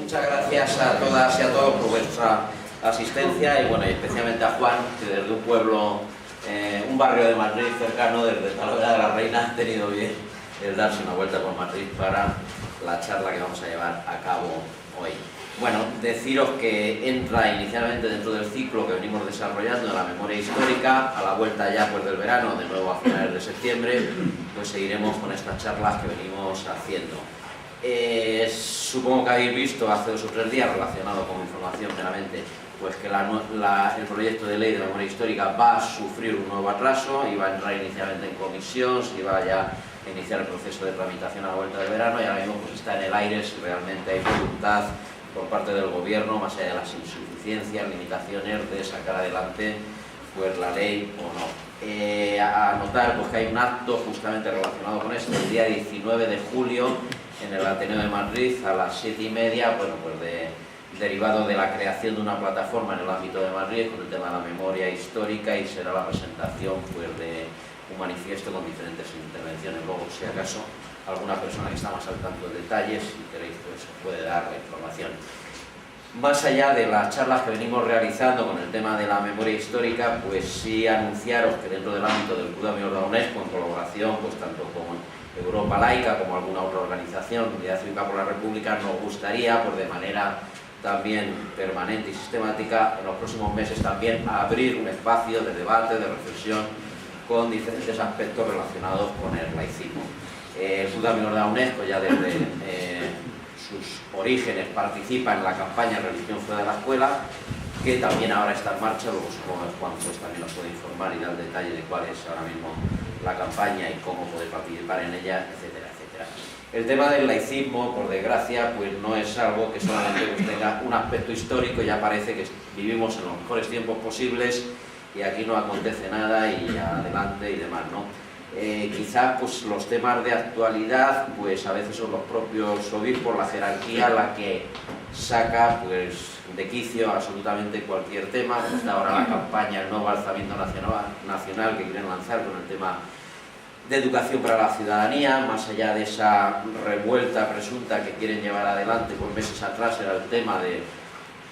Muchas gracias a todas y a todos por vuestra asistencia y bueno, y especialmente a Juan, que desde un pueblo, un barrio de Madrid cercano, desde Talavera de la Reina, ha tenido bien el darse una vuelta por Madrid para la charla que vamos a llevar a cabo hoy. Bueno, deciros que entra inicialmente dentro del ciclo que venimos desarrollando de la memoria histórica. A la vuelta ya pues del verano, de nuevo a finales de septiembre, pues seguiremos con estas charlas que venimos haciendo. Supongo que habéis visto hace 2 o 3 días, relacionado con información meramente, pues que el proyecto de ley de memoria histórica va a sufrir un nuevo atraso y va a entrar inicialmente en comisión, y va ya a iniciar el proceso de tramitación a la vuelta del verano, y ahora mismo pues está en el aire si realmente hay voluntad por parte del gobierno, más allá de las insuficiencias, limitaciones, de sacar adelante pues la ley o no. A notar pues que hay un acto justamente relacionado con esto, el día 19 de julio, en el Ateneo de Madrid, a las 7:30, bueno, pues derivado de la creación de una plataforma en el ámbito de Madrid con el tema de la memoria histórica, y será la presentación pues de un manifiesto con diferentes intervenciones. Luego, si acaso alguna persona que está más al tanto de detalles, si queréis, pues os puede dar la información. Más allá de las charlas que venimos realizando con el tema de la memoria histórica, pues sí anunciaros que dentro del ámbito del Club de Amigos de la UNESCO, en colaboración pues tanto con Europa Laica como alguna otra organización, Unidad Cívica por la República, nos gustaría, pues de manera también permanente y sistemática, en los próximos meses también abrir un espacio de debate, de reflexión, con diferentes aspectos relacionados con el laicismo. El Club de Amigos de la UNESCO ya desde sus orígenes participa en la campaña Religión fuera de la escuela, que también ahora está en marcha. Luego supongo que Juan pues también nos puede informar y dar detalle de cuál es ahora mismo la campaña y cómo poder participar en ella, etcétera, etcétera. El tema del laicismo, por desgracia, pues no es algo que solamente tenga un aspecto histórico. Ya parece que vivimos en los mejores tiempos posibles y aquí no acontece nada y adelante y demás, ¿no? Quizás pues los temas de actualidad pues a veces son los propios obispos, la jerarquía, la que saca pues de quicio absolutamente cualquier tema. Está ahora la campaña, el nuevo alzamiento nacional que quieren lanzar con el tema de educación para la ciudadanía. Más allá de esa revuelta presunta que quieren llevar adelante, pues meses atrás era el tema de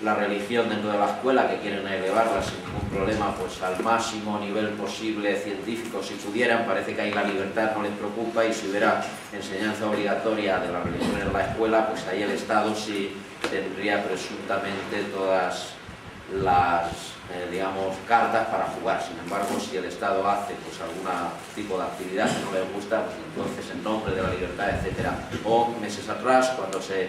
la religión dentro de la escuela, que quieren elevarla sin ningún problema pues al máximo nivel posible científico si pudieran. Parece que ahí la libertad no les preocupa, y si hubiera enseñanza obligatoria de la religión en la escuela, pues ahí el Estado sí tendría presuntamente todas las digamos cartas para jugar. Sin embargo, si el Estado hace pues algún tipo de actividad que no les gusta, pues entonces en nombre de la libertad, etcétera. O meses atrás, cuando se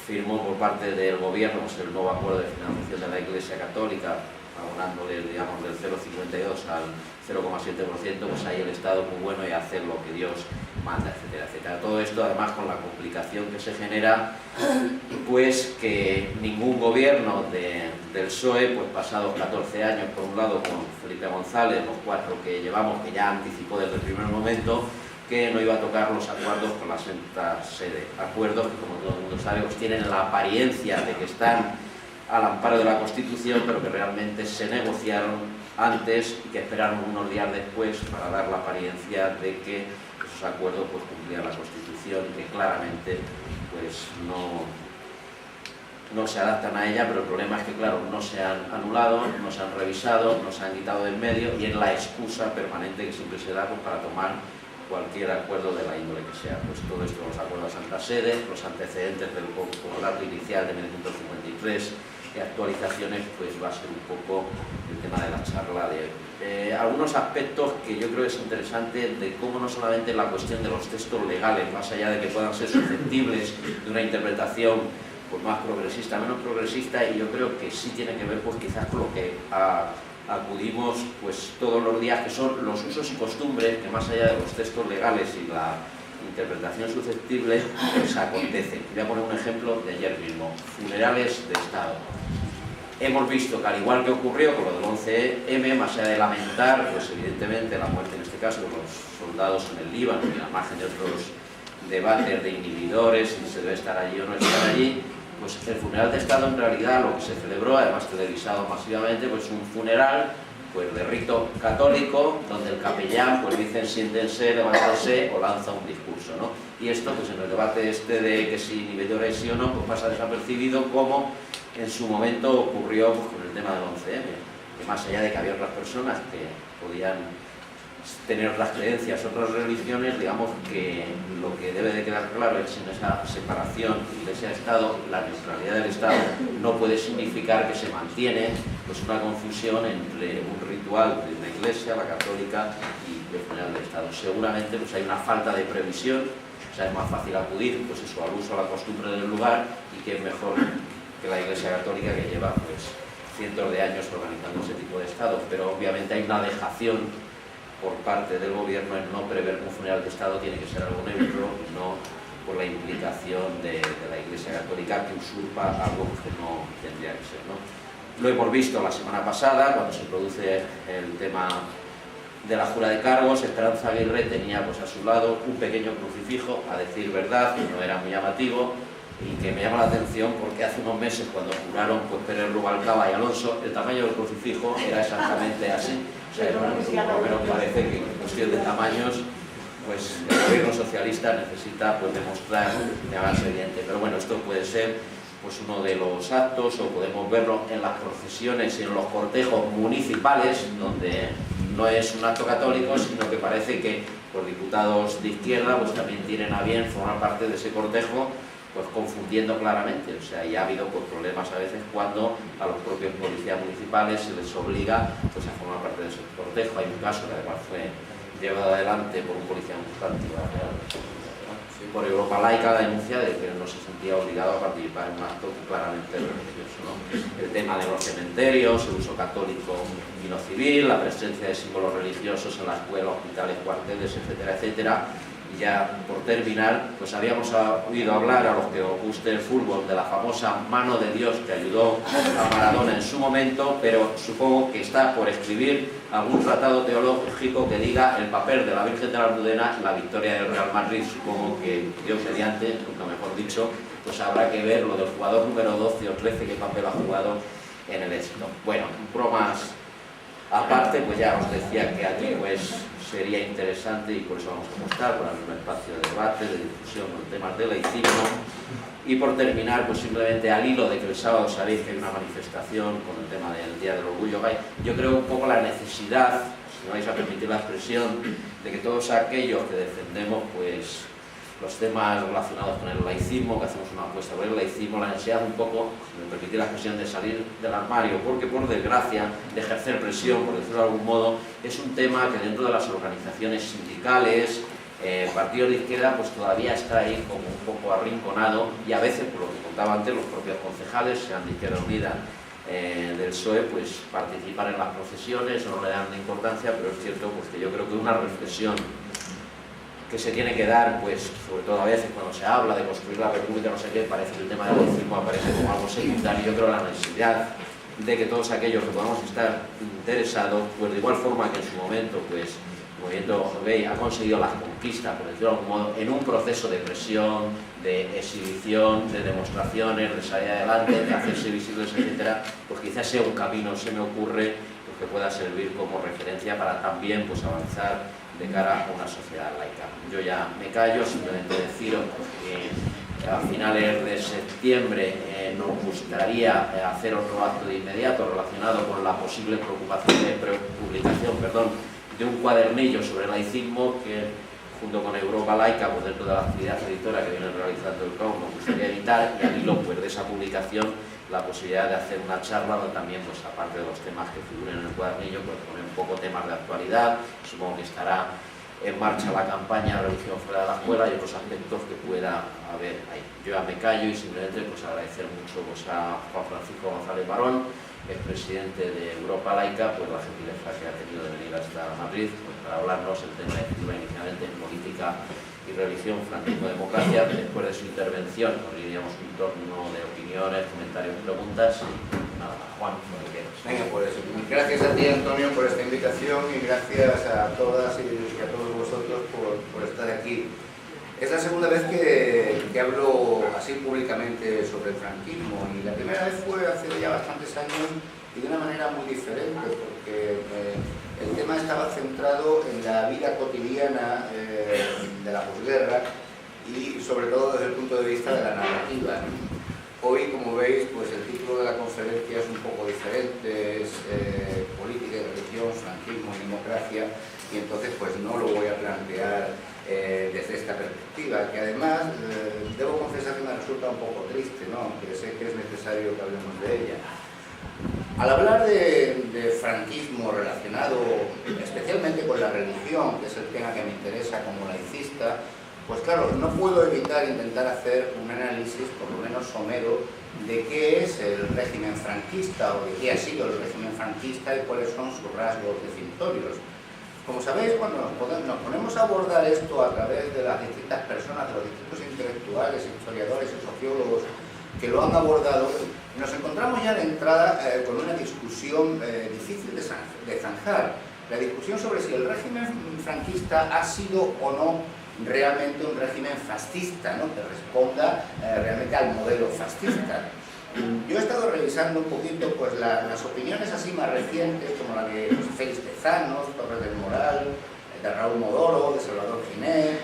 firmó por parte del gobierno pues el nuevo acuerdo de financiación de la Iglesia Católica, abonándole digamos del 0,52 al 0,7%, pues ahí el Estado muy bueno y hacer lo que Dios manda, etcétera, etcétera. Todo esto además con la complicación que se genera, pues que ningún gobierno del PSOE, pues pasados 14 años por un lado con Felipe González, los 4 que llevamos, que ya anticipó desde el primer momento que no iba a tocar los acuerdos con la Santa Sede. Acuerdos que, como todo el mundo sabe, pues tienen la apariencia de que están al amparo de la Constitución, pero que realmente se negociaron antes y que esperaron unos días después para dar la apariencia de que esos acuerdos pues cumplían la Constitución y que claramente pues no se adaptan a ella. Pero el problema es que, claro, no se han anulado, no se han revisado, no se han quitado de en medio, y es la excusa permanente que siempre se da pues para tomar cualquier acuerdo de la índole que sea. Pues todo esto, los acuerdos de Santa Sede, los antecedentes del concordato inicial de 1953 y actualizaciones, pues va a ser un poco el tema de la charla de hoy. Algunos aspectos que yo creo que es interesante de cómo no solamente la cuestión de los textos legales, más allá de que puedan ser susceptibles de una interpretación pues más progresista, menos progresista, y yo creo que sí tiene que ver pues quizás con lo que acudimos pues todos los días, que son los usos y costumbres que más allá de los textos legales y la interpretación susceptible pues acontecen. Voy a poner un ejemplo de ayer mismo: funerales de Estado. Hemos visto que, al igual que ocurrió con lo del 11M, más allá de lamentar pues evidentemente la muerte en este caso de los soldados en el Líbano, y al margen de otros debates de inhibidores, si se debe estar allí o no estar allí, pues el funeral de Estado en realidad lo que se celebró, además televisado masivamente, pues un funeral pues de rito católico, donde el capellán pues dice siéntense, levántense o lanza un discurso, ¿no? Y esto pues en el debate este de que si inhibidor es sí o no, pues pasa desapercibido, como en su momento ocurrió pues, con el tema del 11M, que más allá de que había otras personas que podían tener otras creencias, otras religiones, digamos que lo que debe de quedar claro es en esa separación Iglesia-Estado, la neutralidad del Estado no puede significar que se mantiene pues una confusión entre un ritual de una Iglesia, la católica, y el funeral del Estado. Seguramente pues hay una falta de previsión, o sea, es más fácil acudir pues eso, al uso, a la costumbre del lugar, y que es mejor que la Iglesia católica, que lleva pues cientos de años organizando ese tipo de estados, pero obviamente hay una dejación por parte del gobierno en no prever que un funeral de Estado tiene que ser algo neutro, y no por la implicación de la Iglesia católica, que usurpa algo que no tendría que ser, ¿no? Lo hemos visto la semana pasada, cuando se produce el tema de la jura de cargos. Esperanza Aguirre tenía pues a su lado un pequeño crucifijo, a decir verdad, que no era muy llamativo, y que me llama la atención porque hace unos meses, cuando juraron pues Pérez Rubalcaba y Alonso, el tamaño del crucifijo era exactamente así. O sea, por lo menos parece que en cuestión de tamaños pues el gobierno socialista necesita pues demostrar de avance evidente. Pero bueno, esto puede ser pues uno de los actos, o podemos verlo en las procesiones y en los cortejos municipales, donde no es un acto católico, sino que parece que los diputados de izquierda pues también tienen a bien formar parte de ese cortejo, pues confundiendo claramente. O sea, ya ha habido pues, problemas a veces cuando a los propios policías municipales se les obliga pues, a formar parte de ese cortejo. Hay un caso que además fue llevado adelante por un policía municipal, por Europa Laica, la denuncia de que no se sentía obligado a participar en un acto claramente religioso, ¿no? El tema de los cementerios, el uso católico y no civil, la presencia de símbolos religiosos en la escuela, hospitales, cuarteles, etcétera, etcétera. Y ya por terminar, pues habíamos oído hablar, a los que os guste el fútbol, de la famosa mano de Dios que ayudó a Maradona en su momento, pero supongo que está por escribir algún tratado teológico que diga el papel de la Virgen de la Almudena en la victoria del Real Madrid. Supongo que Dios mediante, nunca mejor dicho, pues habrá que ver lo del jugador número 12 o 13, qué papel ha jugado en el éxito. Bueno, bromas aparte, pues ya os decía que aquí pues sería interesante, y por eso vamos a mostrar con un espacio de debate, de discusión con temas de laicismo. Y por terminar, pues simplemente al hilo de que el sábado sabéis que hay una manifestación con el tema del Día del Orgullo Gay, yo creo un poco la necesidad, si me vais a permitir la expresión, de que todos aquellos que defendemos pues los temas relacionados con el laicismo, que hacemos una apuesta por el laicismo, la necesidad un poco, si me permitís la expresión, de salir del armario, porque por desgracia, de ejercer presión, por decirlo de algún modo, es un tema que dentro de las organizaciones sindicales, partidos de izquierda, pues todavía está ahí como un poco arrinconado, y a veces, por lo que contaba antes, los propios concejales, sean de Izquierda Unida, del PSOE, pues participan en las procesiones, no le dan importancia, pero es cierto pues, que yo creo que una reflexión que se tiene que dar, pues sobre todo a veces cuando se habla de construir la república, no sé qué, parece que el tema del laicismo aparece como algo secundario. Yo creo la necesidad de que todos aquellos que podamos estar interesados, pues de igual forma que en su momento, pues el movimiento gay ha conseguido las conquistas, por decirlo de algún modo, en un proceso de presión, de exhibición, de demostraciones, de salir adelante, de hacerse visibles, etcétera, pues quizás sea un camino, se me ocurre, pues, que pueda servir como referencia para también pues avanzar de cara a una sociedad laica. Yo ya me callo, simplemente deciros que a finales de septiembre nos gustaría hacer otro acto de inmediato relacionado con la posible publicación de un cuadernillo sobre el laicismo que, junto con Europa Laica, pues dentro de la actividad editora que viene realizando el COU, nos gustaría evitar, y al hilo pues, de esa publicación, la posibilidad de hacer una charla donde también, pues, aparte de los temas que figuren en el cuadernillo, pues poner un poco temas de actualidad. Supongo que estará en marcha la campaña Religión fuera de la escuela y otros aspectos que pueda haber ahí. Yo ya me callo y simplemente pues agradecer mucho pues, a Juan Francisco González Barón, el presidente de Europa Laica, pues la gentileza que ha tenido de venir hasta Madrid pues, para hablarnos el tema de inicialmente en política y religión, franquismo, democracia. Después de su intervención abriríamos un torno de opiniones, comentarios y preguntas. Nada más, Juan, lo que quieras. Venga, pues gracias a ti, Antonio, por esta invitación, y gracias a todas y a todos vosotros por estar aquí. Es la segunda vez que hablo así públicamente sobre el franquismo, y la primera vez fue hace ya bastantes años y de una manera muy diferente, porque porque el tema estaba centrado en la vida cotidiana de la posguerra y sobre todo desde el punto de vista de la narrativa. Hoy, como veis, pues el título de la conferencia es un poco diferente, es política y religión, franquismo y democracia, y entonces pues no lo voy a plantear desde esta perspectiva, que además debo confesar que me resulta un poco triste, ¿no? Aunque sé que es necesario que hablemos de ella. Al hablar de franquismo relacionado especialmente con la religión, que es el tema que me interesa como laicista, pues claro, no puedo evitar intentar hacer un análisis, por lo menos somero, de qué es el régimen franquista o de qué ha sido el régimen franquista y cuáles son sus rasgos definitorios. Como sabéis, cuando nos ponemos a abordar esto a través de las distintas personas, de los distintos intelectuales, historiadores y sociólogos que lo han abordado, nos encontramos ya de entrada con una discusión difícil de zanjar. La discusión sobre si el régimen franquista ha sido o no realmente un régimen fascista, ¿no? Que responda realmente al modelo fascista. Yo he estado revisando un poquito pues, las opiniones así más recientes, como la de José Félix Tezanos, Torres del Moral, de Raúl Modoro, de Salvador Giné,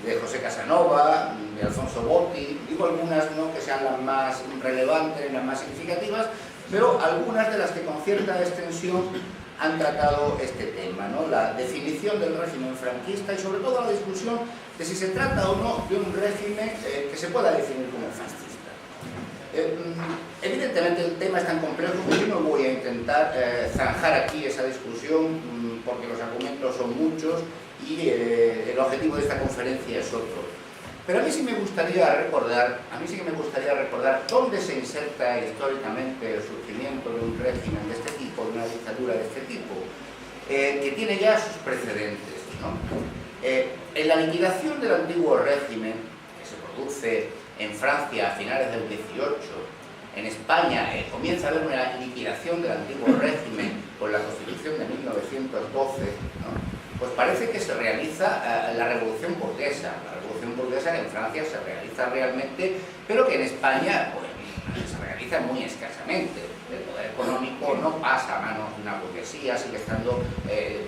de José Casanova, de Alfonso Botti. Digo algunas, ¿no?, que sean las más relevantes, las más significativas, pero algunas de las que con cierta extensión han tratado este tema, ¿no? La definición del régimen franquista y sobre todo la discusión de si se trata o no de un régimen que se pueda definir como fascista. Evidentemente el tema es tan complejo que yo no voy a intentar zanjar aquí esa discusión porque los argumentos son muchos y el objetivo de esta conferencia es otro. Pero a mí sí me gustaría recordar, dónde se inserta históricamente el surgimiento de un régimen de este tipo, de una dictadura de este tipo, que tiene ya sus precedentes, ¿no? En la liquidación del antiguo régimen, que se produce en Francia a finales del 18, en España comienza a haber una liquidación del antiguo régimen con la Constitución de 1912, ¿no? Pues parece que se realiza la revolución burguesa. La revolución burguesa que en Francia se realiza realmente, pero que en España pues, se realiza muy escasamente. El poder económico no pasa a manos de una burguesía, sigue estando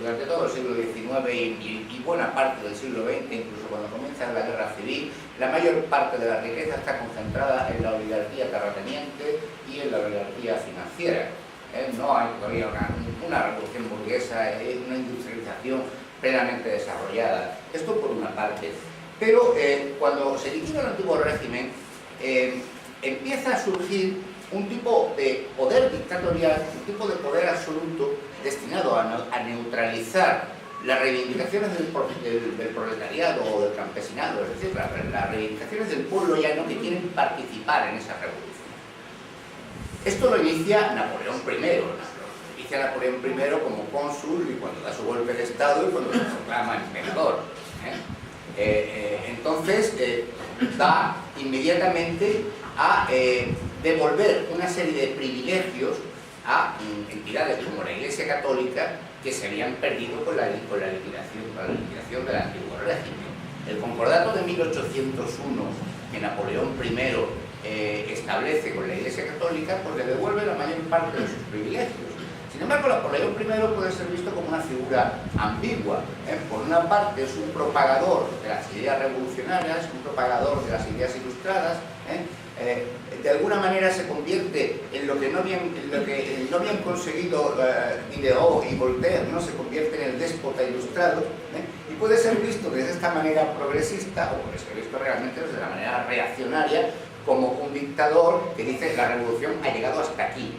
durante todo el siglo XIX y buena parte del siglo XX, incluso cuando comienza la guerra civil, la mayor parte de la riqueza está concentrada en la oligarquía terrateniente y en la oligarquía financiera. No hay todavía una revolución burguesa, una industrialización plenamente desarrollada. Esto por una parte. Pero cuando se liquida el antiguo régimen, empieza a surgir un tipo de poder dictatorial, un tipo de poder absoluto destinado a neutralizar las reivindicaciones del proletariado o del campesinado, es decir, las reivindicaciones del pueblo llano que quieren participar en esa revolución. Esto lo inicia Napoleón I como cónsul y cuando da su golpe de Estado y cuando se proclama emperador. Entonces va inmediatamente a devolver una serie de privilegios a entidades como la Iglesia Católica que se habían perdido con la liquidación del antiguo régimen. El concordato de 1801 que Napoleón I establece con la Iglesia Católica pues le devuelve la mayor parte de sus privilegios. Sin embargo, Napoleón I puede ser visto como una figura ambigua. Por una parte es un propagador de las ideas revolucionarias, un propagador de las ideas ilustradas, de alguna manera se convierte en lo que no habían conseguido Diderot y Voltaire, ¿no? Se convierte en el déspota ilustrado, y puede ser visto desde esta manera progresista, o puede ser visto realmente desde la manera reaccionaria, como un dictador que dice la revolución ha llegado hasta aquí.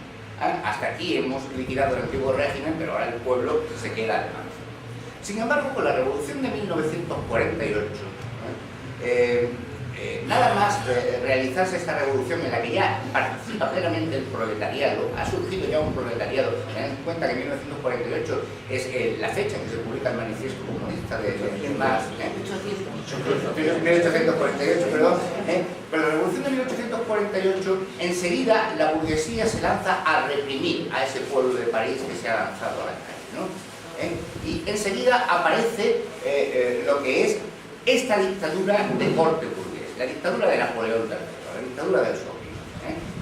Hasta aquí hemos liquidado el antiguo régimen, pero ahora el pueblo se queda al margen. Sin embargo, con la revolución de 1948, nada más realizarse esta revolución en la que ya participa plenamente el proletariado, ha surgido ya un proletariado. Tened en cuenta que 1948 es la fecha en que se publica el manifiesto comunista de Marx, 1848, perdón. Con la revolución de 1848, enseguida la burguesía se lanza a reprimir a ese pueblo de París que se ha lanzado a la calle, ¿no? Y enseguida aparece lo que es esta dictadura de corte burgués, la dictadura de Napoleón III, la dictadura del Soviet.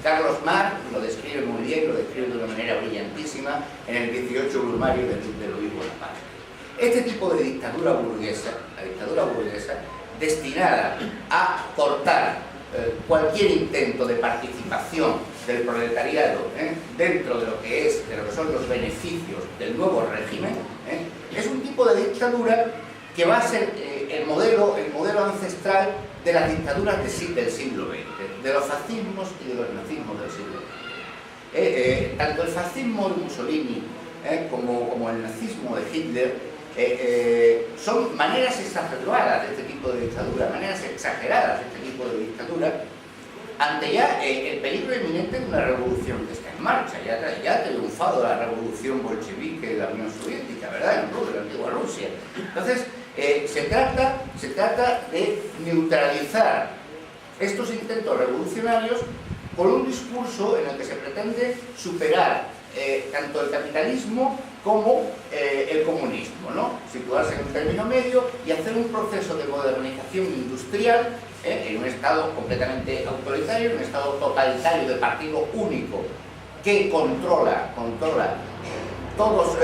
Carlos Marx lo describe muy bien, lo describe de una manera brillantísima en el 18 Brumario de Luis Bonaparte. Este tipo de dictadura burguesa, la dictadura burguesa, destinada a cortar cualquier intento de participación del proletariado dentro de lo que son los beneficios del nuevo régimen, es un tipo de dictadura que va a ser el modelo ancestral de las dictaduras del siglo XX, de los fascismos y de los nazismos del siglo XX. Tanto el fascismo de Mussolini como el nazismo de Hitler son maneras exacerbadas de este tipo de dictadura, maneras exageradas de este tipo de dictadura, ante ya el peligro inminente de una revolución que está en marcha. Ya ha triunfado la revolución bolchevique de la Unión Soviética, ¿verdad? En la antigua Rusia. Entonces, se trata de neutralizar estos intentos revolucionarios con un discurso en el que se pretende superar tanto el capitalismo como el comunismo, ¿no? Situarse en un término medio y hacer un proceso de modernización industrial en un estado completamente autoritario, en un estado totalitario de partido único que controla todos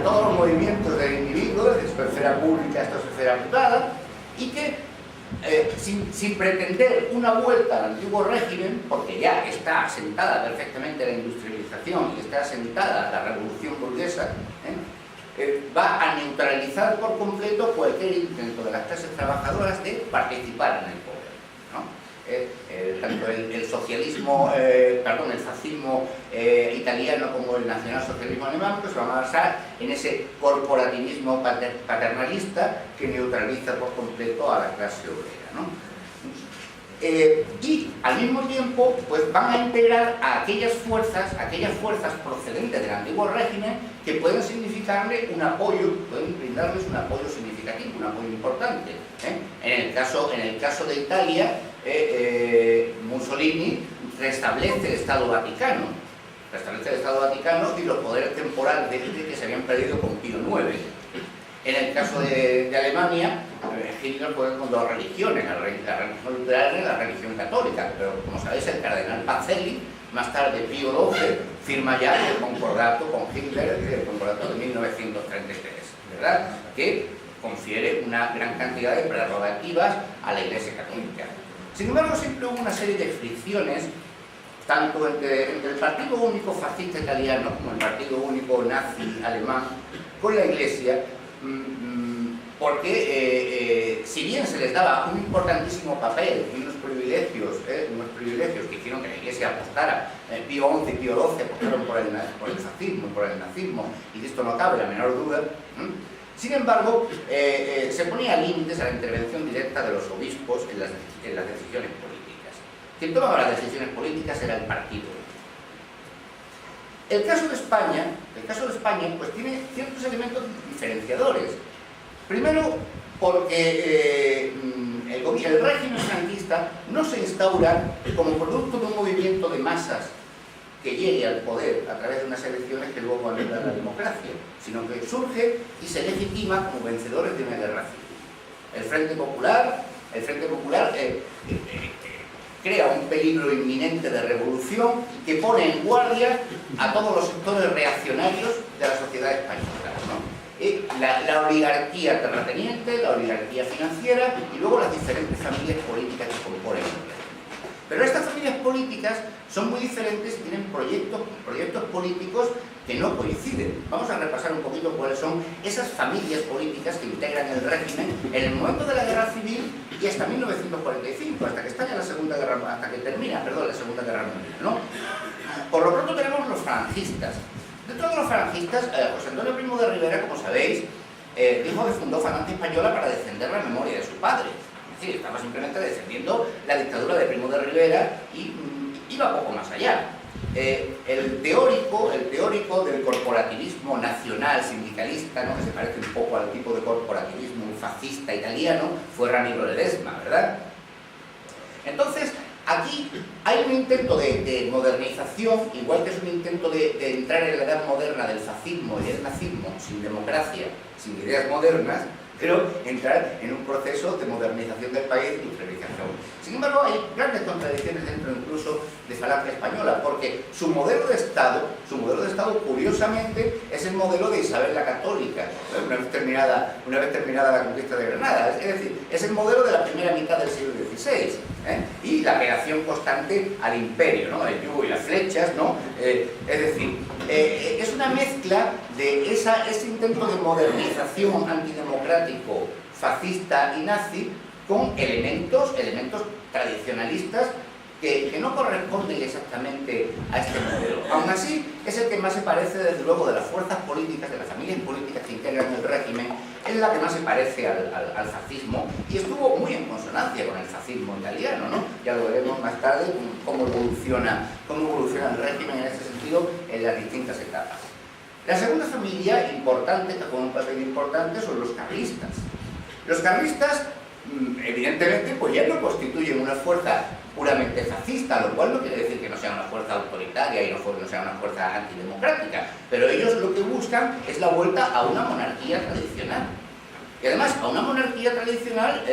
los movimientos del individuo, desde su esfera pública hasta su esfera privada, y que sin pretender una vuelta al antiguo régimen, porque ya está asentada perfectamente la industrialización y está asentada la revolución burguesa, va a neutralizar por completo cualquier intento de las clases trabajadoras de participar en el poder, ¿no? Tanto el fascismo italiano como el nacionalsocialismo alemán pues van a basar en ese corporativismo paternalista que neutraliza por completo a la clase obrera, ¿no? Y al mismo tiempo pues van a integrar a aquellas fuerzas procedentes del antiguo régimen que pueden significarle un apoyo, pueden brindarles un apoyo significativo, un apoyo importante. En el caso de Italia, Mussolini restablece el Estado Vaticano y los poderes temporales que se habían perdido con Pío IX. En el caso de Alemania, Hitler fue con dos religiones, la religión luterana y la religión católica, pero como sabéis el cardenal Pacelli, más tarde Pío XII, firma ya el concordato con Hitler, el concordato de 1933, ¿verdad? Que confiere una gran cantidad de prerrogativas a la Iglesia Católica. Sin embargo, siempre hubo una serie de fricciones, tanto entre el Partido Único Fascista Italiano como el Partido Único Nazi Alemán, con la Iglesia, porque si bien se les daba un importantísimo papel y unos privilegios que hicieron que la Iglesia apostara, Pío XI y Pío XII apostaron por el fascismo, por el nazismo, y de esto no cabe la menor duda, sin embargo, se ponía límites a la intervención directa de los obispos en las decisiones políticas. Quien tomaba las decisiones políticas era el partido. El caso de España pues tiene ciertos elementos diferenciadores. Primero, porque el régimen franquista no se instaura como producto de un movimiento de masas que llegue al poder a través de unas elecciones que luego anulan la democracia, sino que surge y se legitima como vencedores de una guerra civil. El Frente Popular crea un peligro inminente de revolución que pone en guardia a todos los sectores reaccionarios de la sociedad española, ¿no? La oligarquía terrateniente, la oligarquía financiera y luego las diferentes familias políticas que componen el régimen. Pero estas familias políticas son muy diferentes y tienen proyectos políticos que no coinciden. Vamos a repasar un poquito cuáles son esas familias políticas que integran el régimen en el momento de la Guerra Civil y hasta 1945, hasta que termina la Segunda Guerra Mundial, ¿no? Por lo pronto tenemos los falangistas. Dentro de los falangistas, José Antonio Primo de Rivera, como sabéis, dijo que fundó Falange Española para defender la memoria de su padre. Es decir, estaba simplemente defendiendo la dictadura de Primo de Rivera y iba poco más allá. El teórico del corporativismo nacional sindicalista, ¿no?, que se parece un poco al tipo de corporativismo fascista italiano, fue Ramiro Ledesma, ¿verdad? Entonces, aquí hay un intento de modernización, igual que es un intento de entrar en la edad moderna del fascismo y del nazismo, sin democracia, sin ideas modernas, pero entrar en un proceso de modernización del país e industrialización. Sin embargo, hay grandes contradicciones dentro incluso de Falange Española, porque su modelo de Estado, curiosamente, es el modelo de Isabel la Católica, una vez terminada la conquista de Granada. Es decir, es el modelo de la primera mitad del siglo XVI, y la apelación constante al imperio, ¿no? El yugo y las flechas, ¿no? Es decir, es una mezcla de ese intento de modernización antidemocrático, fascista y nazi, con elementos tradicionalistas que no corresponden exactamente a este modelo. Aún así, es el que más se parece, desde luego, de las fuerzas políticas, de las familias políticas que integran el régimen, es la que más se parece al fascismo, y estuvo muy en consonancia con el fascismo italiano, ¿no? Ya lo veremos más tarde, cómo evoluciona el régimen en ese sentido en las distintas etapas. La segunda familia importante, que juega un papel importante, son los carlistas. Los carlistas, evidentemente, pues ya no constituyen una fuerza puramente fascista, lo cual no quiere decir que no sea una fuerza autoritaria y no sea una fuerza antidemocrática, pero ellos lo que buscan es la vuelta a una monarquía tradicional. Y además a una monarquía tradicional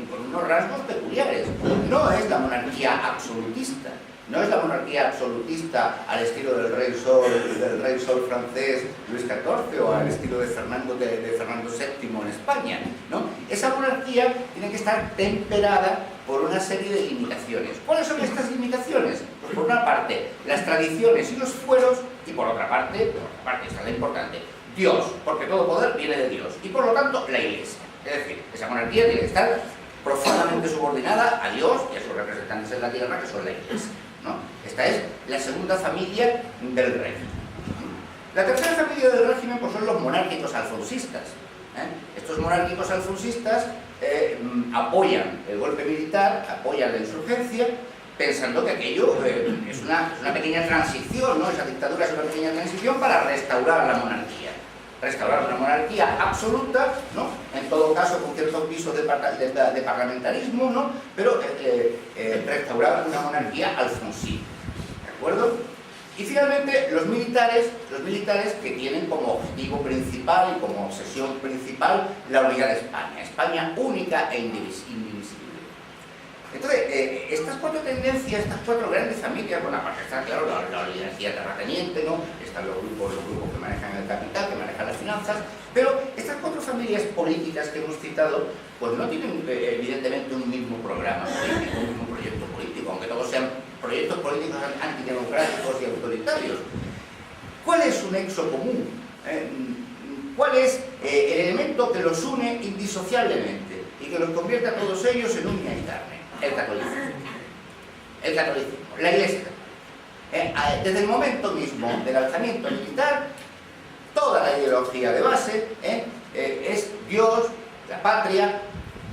con unos rasgos peculiares. No es la monarquía absolutista, no es la monarquía absolutista al estilo del rey Sol francés Luis XIV o al estilo de Fernando VII en España, ¿no? Esa monarquía tiene que estar temperada por una serie de limitaciones. ¿Cuáles son estas limitaciones? Pues por una parte, las tradiciones y los fueros, y por otra parte, esta es la importante, Dios, porque todo poder viene de Dios, y por lo tanto, la Iglesia. Es decir, esa monarquía tiene que estar profundamente subordinada a Dios y a sus representantes en la tierra, que son la Iglesia, ¿no? Esta es la segunda familia del régimen. La tercera familia del régimen pues son los monárquicos alfonsistas. Estos monárquicos alfonsistas apoyan el golpe militar, apoyan la insurgencia, pensando que aquello es una pequeña transición, ¿no? Esa dictadura es una pequeña transición para restaurar la monarquía. Restaurar una monarquía absoluta, ¿no? En todo caso con ciertos pisos de parlamentarismo, ¿no? Pero restaurar una monarquía alfonsina, ¿de acuerdo? Y finalmente los militares que tienen como objetivo principal y como obsesión principal la unidad de España, España única e indivisible. Entonces, estas cuatro tendencias, estas cuatro grandes familias, bueno, aparte está, claro, la oligarquía terrateniente, ¿no? Están los grupos que manejan el capital, que manejan las finanzas, pero estas cuatro familias políticas que hemos citado, pues no tienen evidentemente un mismo programa político, un mismo proyecto político, aunque todos sean proyectos políticos antidemocráticos y autoritarios. ¿Cuál es su nexo común? ¿Cuál es el elemento que los une indisociablemente y que los convierte a todos ellos en uña y carne? El catolicismo, la Iglesia. Desde el momento mismo del alzamiento militar, toda la ideología de base es Dios, la patria,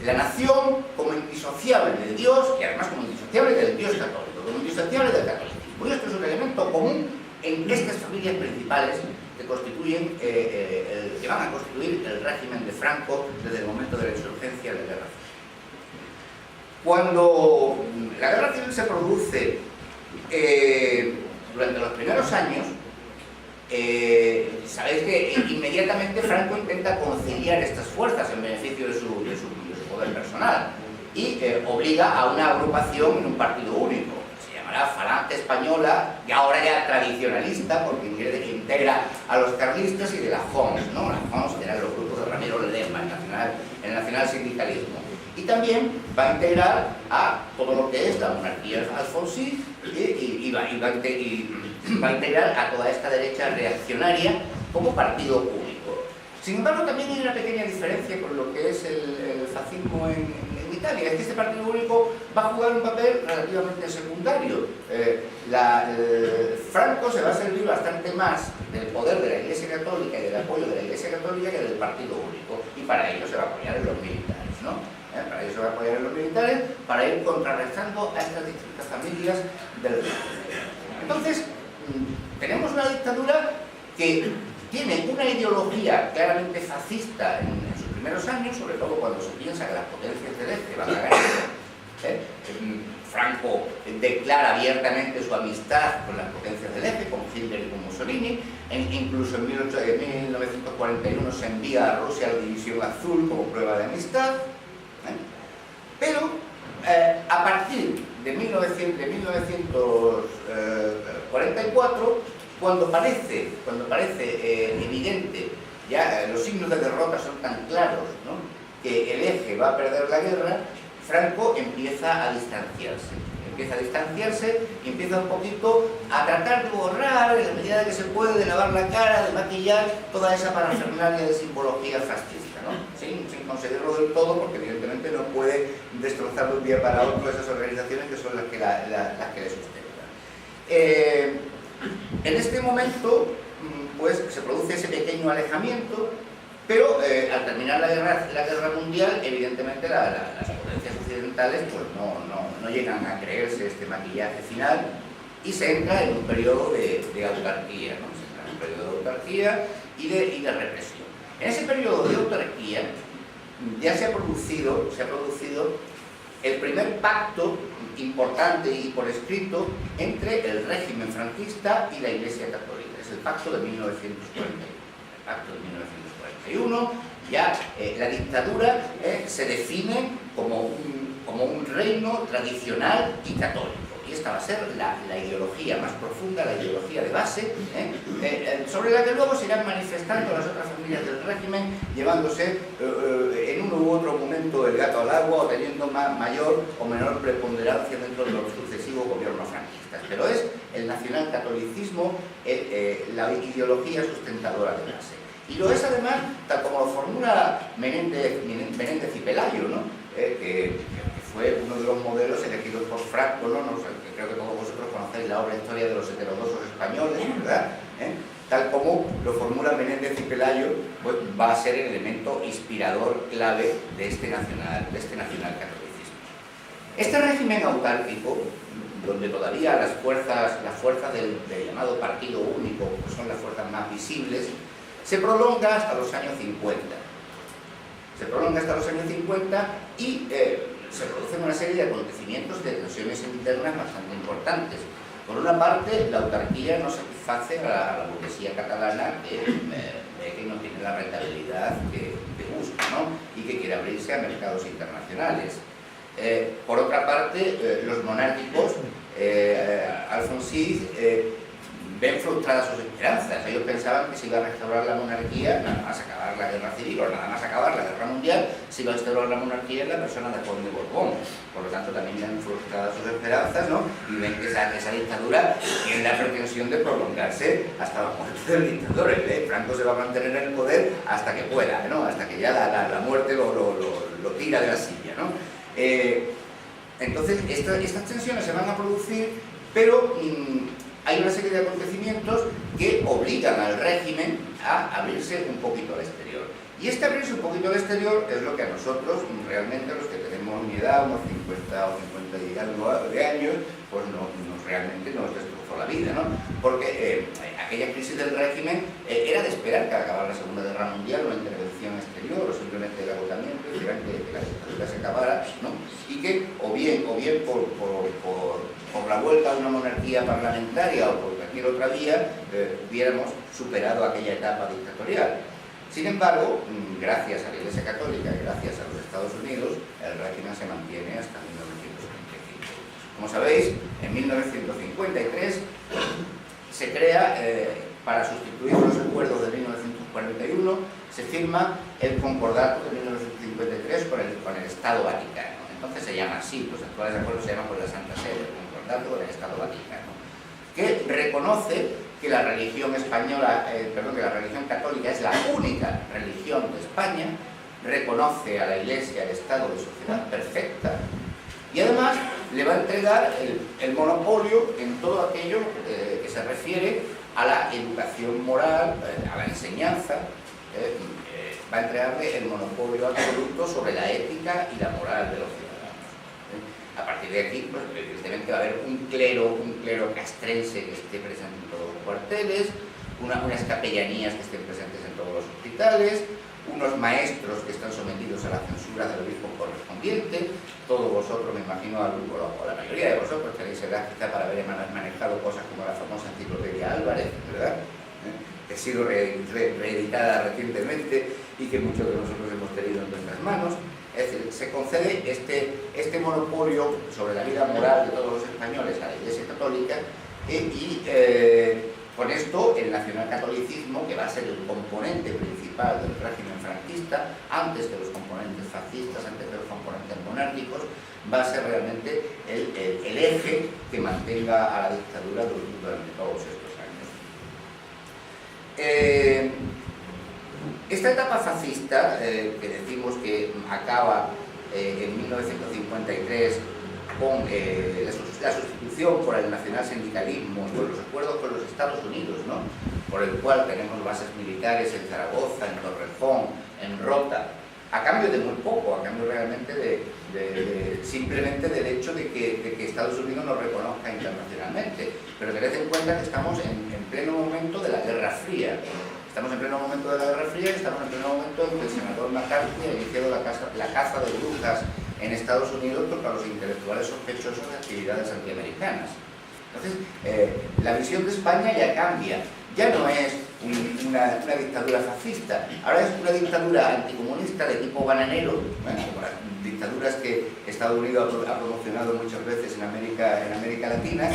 la nación como indisociable de Dios y además como indisociable del Dios católico, como indisociable del catolicismo. Y esto es un elemento común en estas familias principales que constituyen, que van a constituir el régimen de Franco desde el momento de la insurgencia de la guerra civil. Cuando la guerra civil se produce durante los primeros años, sabéis que inmediatamente Franco intenta conciliar estas fuerzas en beneficio de su poder personal y obliga a una agrupación en un partido único, que se llamará Falange Española, y ahora ya tradicionalista, porque integra a los carlistas y de la Homs, ¿no? La Homs eran los grupos de Ramiro Ledesma, el nacional sindicalismo. Y también va a integrar a todo lo que es la monarquía alfonsí y va a integrar a toda esta derecha reaccionaria como partido único. Sin embargo, también hay una pequeña diferencia con lo que es el fascismo en Italia. Es que este partido único va a jugar un papel relativamente secundario. Franco se va a servir bastante más del poder de la Iglesia Católica y del apoyo de la Iglesia Católica que del partido único. Y para ello se va a apoyar en los militares, ¿no? Para ello se va a apoyar en los militares, para ir contrarrestando a estas distintas familias del régimen. Entonces, tenemos una dictadura que tiene una ideología claramente fascista en sus primeros años, sobre todo cuando se piensa que las potencias del este van a ganar. Franco declara abiertamente su amistad con las potencias del eje, con Hitler y con Mussolini, incluso en 1941 se envía a Rusia la División Azul como prueba de amistad, pero a partir de 1945 44, cuando parece evidente, ya los signos de derrota son tan claros, ¿no?, que el eje va a perder la guerra, Franco empieza a distanciarse y empieza un poquito a tratar de borrar, en la medida que se puede, de lavar la cara, de maquillar toda esa parafernalia de simbología fascista, ¿no? Sin conseguirlo del todo, porque evidentemente no puede destrozar de un día para otro esas organizaciones que son las que le sustentan. En este momento, pues, se produce ese pequeño alejamiento, pero al terminar la guerra mundial, evidentemente las potencias occidentales pues, no llegan a creerse este maquillaje final y se entra en un periodo de autarquía, ¿no? Se entra en un periodo de autarquía y de represión. En ese periodo de autarquía ya se ha producido el primer pacto importante y por escrito entre el régimen franquista y la Iglesia Católica. Es el pacto de 1941. Ya la dictadura se define como un reino tradicional y católico. Y esta va a ser la ideología más profunda, la ideología de base, sobre la que luego se irán manifestando las otras familias del régimen, llevándose en uno u otro momento el gato al agua o teniendo mayor o menor preponderancia dentro de los sucesivos gobiernos franquistas. Pero es el nacionalcatolicismo la ideología sustentadora de base. Y lo es además, tal como lo formula Menéndez y Pelayo, ¿no? Que fue uno de los modelos elegidos por Franco, ¿no? Que creo que todos vosotros conocéis la obra Historia de los heterodoxos españoles, ¿verdad? Tal como lo formula Menéndez y Pelayo, pues va a ser el elemento inspirador clave de este nacionalcatolicismo. Este régimen autárquico, donde todavía las fuerzas del llamado partido único, pues son las fuerzas más visibles, se prolonga hasta los años 50. Y se producen una serie de acontecimientos de tensiones internas bastante importantes. Por una parte, la autarquía no satisface a la burguesía catalana que no tiene la rentabilidad que busca, ¿no? Y que quiere abrirse a mercados internacionales. Por otra parte, los monárquicos alfonsíes ven frustradas sus esperanzas. Ellos pensaban que se iba a restaurar la monarquía nada más acabar la guerra civil o nada más acabar la guerra mundial, se iba a restaurar la monarquía en la persona de Juan de Borbón. Por lo tanto, también ven frustradas sus esperanzas, ¿no? Y ven que esa dictadura tiene la pretensión de prolongarse hasta la muerte del dictador. Franco se va a mantener en el poder hasta que pueda, ¿no? Hasta que ya la muerte lo tira de la silla, ¿no? Entonces, estas tensiones se van a producir, pero hay una serie de acontecimientos que obligan al régimen a abrirse un poquito al exterior. Y este abrirse un poquito al exterior es lo que a nosotros, realmente los que tenemos mi edad, unos 50 o 50 y algo de años, pues realmente nos destrozó la vida, ¿no? Porque aquella crisis del régimen era de esperar que al acabar la Segunda Guerra Mundial una intervención exterior o simplemente el agotamiento, esperar que la dictadura se acabara, ¿no? Y que o bien por la vuelta a una monarquía parlamentaria o por cualquier otra vía hubiéramos superado aquella etapa dictatorial. Sin embargo, gracias a la Iglesia Católica y gracias a los Estados Unidos, el régimen se mantiene hasta 1975. Como sabéis, en 1953 se crea, para sustituir los acuerdos de 1941, se firma el Concordato de 1953 con el Estado Vaticano. Entonces se llama así, los actuales acuerdos se llaman por la Santa Sede, el Concordato con el Estado Vaticano, que reconoce que la religión católica es la única religión de España, reconoce a la Iglesia el estado de sociedad perfecta y además le va a entregar el monopolio en todo aquello que se refiere a la educación moral, a la enseñanza, va a entregarle el monopolio absoluto sobre la ética y la moral de los ciudadanos. A partir de aquí, pues, evidentemente va a haber un clero castrense que esté presente en todos los cuarteles, unas capellanías que estén presentes en todos los hospitales, unos maestros que están sometidos a la censura del obispo correspondiente. Todos vosotros, me imagino, o la mayoría de vosotros tenéis edad quizá para haber manejado cosas como la famosa enciclopedia Álvarez, ¿verdad? Que ha sido reeditada recientemente y que muchos de nosotros hemos tenido en nuestras manos. Es decir, se concede este monopolio sobre la vida moral de todos los españoles a la Iglesia Católica, Con esto, el nacionalcatolicismo, que va a ser el componente principal del régimen franquista, antes que los componentes fascistas, antes que los componentes monárquicos, va a ser realmente el eje que mantenga a la dictadura durante todos estos años. Esta etapa fascista, que decimos que acaba en 1953 con la sustitución por el nacionalsindicalismo, por los acuerdos con los Estados Unidos, ¿no?, por el cual tenemos bases militares en Zaragoza, en Torrejón, en Rota, a cambio de muy poco, a cambio realmente simplemente del hecho de que Estados Unidos nos reconozca internacionalmente. Pero tened en cuenta que estamos en pleno momento de la Guerra Fría. Estamos en pleno momento de la Guerra Fría y estamos en pleno momento en que el senador McCarthy ha iniciado la caza de brujas en Estados Unidos contra los intelectuales sospechosos de actividades antiamericanas. Entonces, la visión de España ya cambia. Ya no es una dictadura fascista, ahora es una dictadura anticomunista de tipo bananero, como las dictaduras que Estados Unidos ha promocionado muchas veces en América Latina,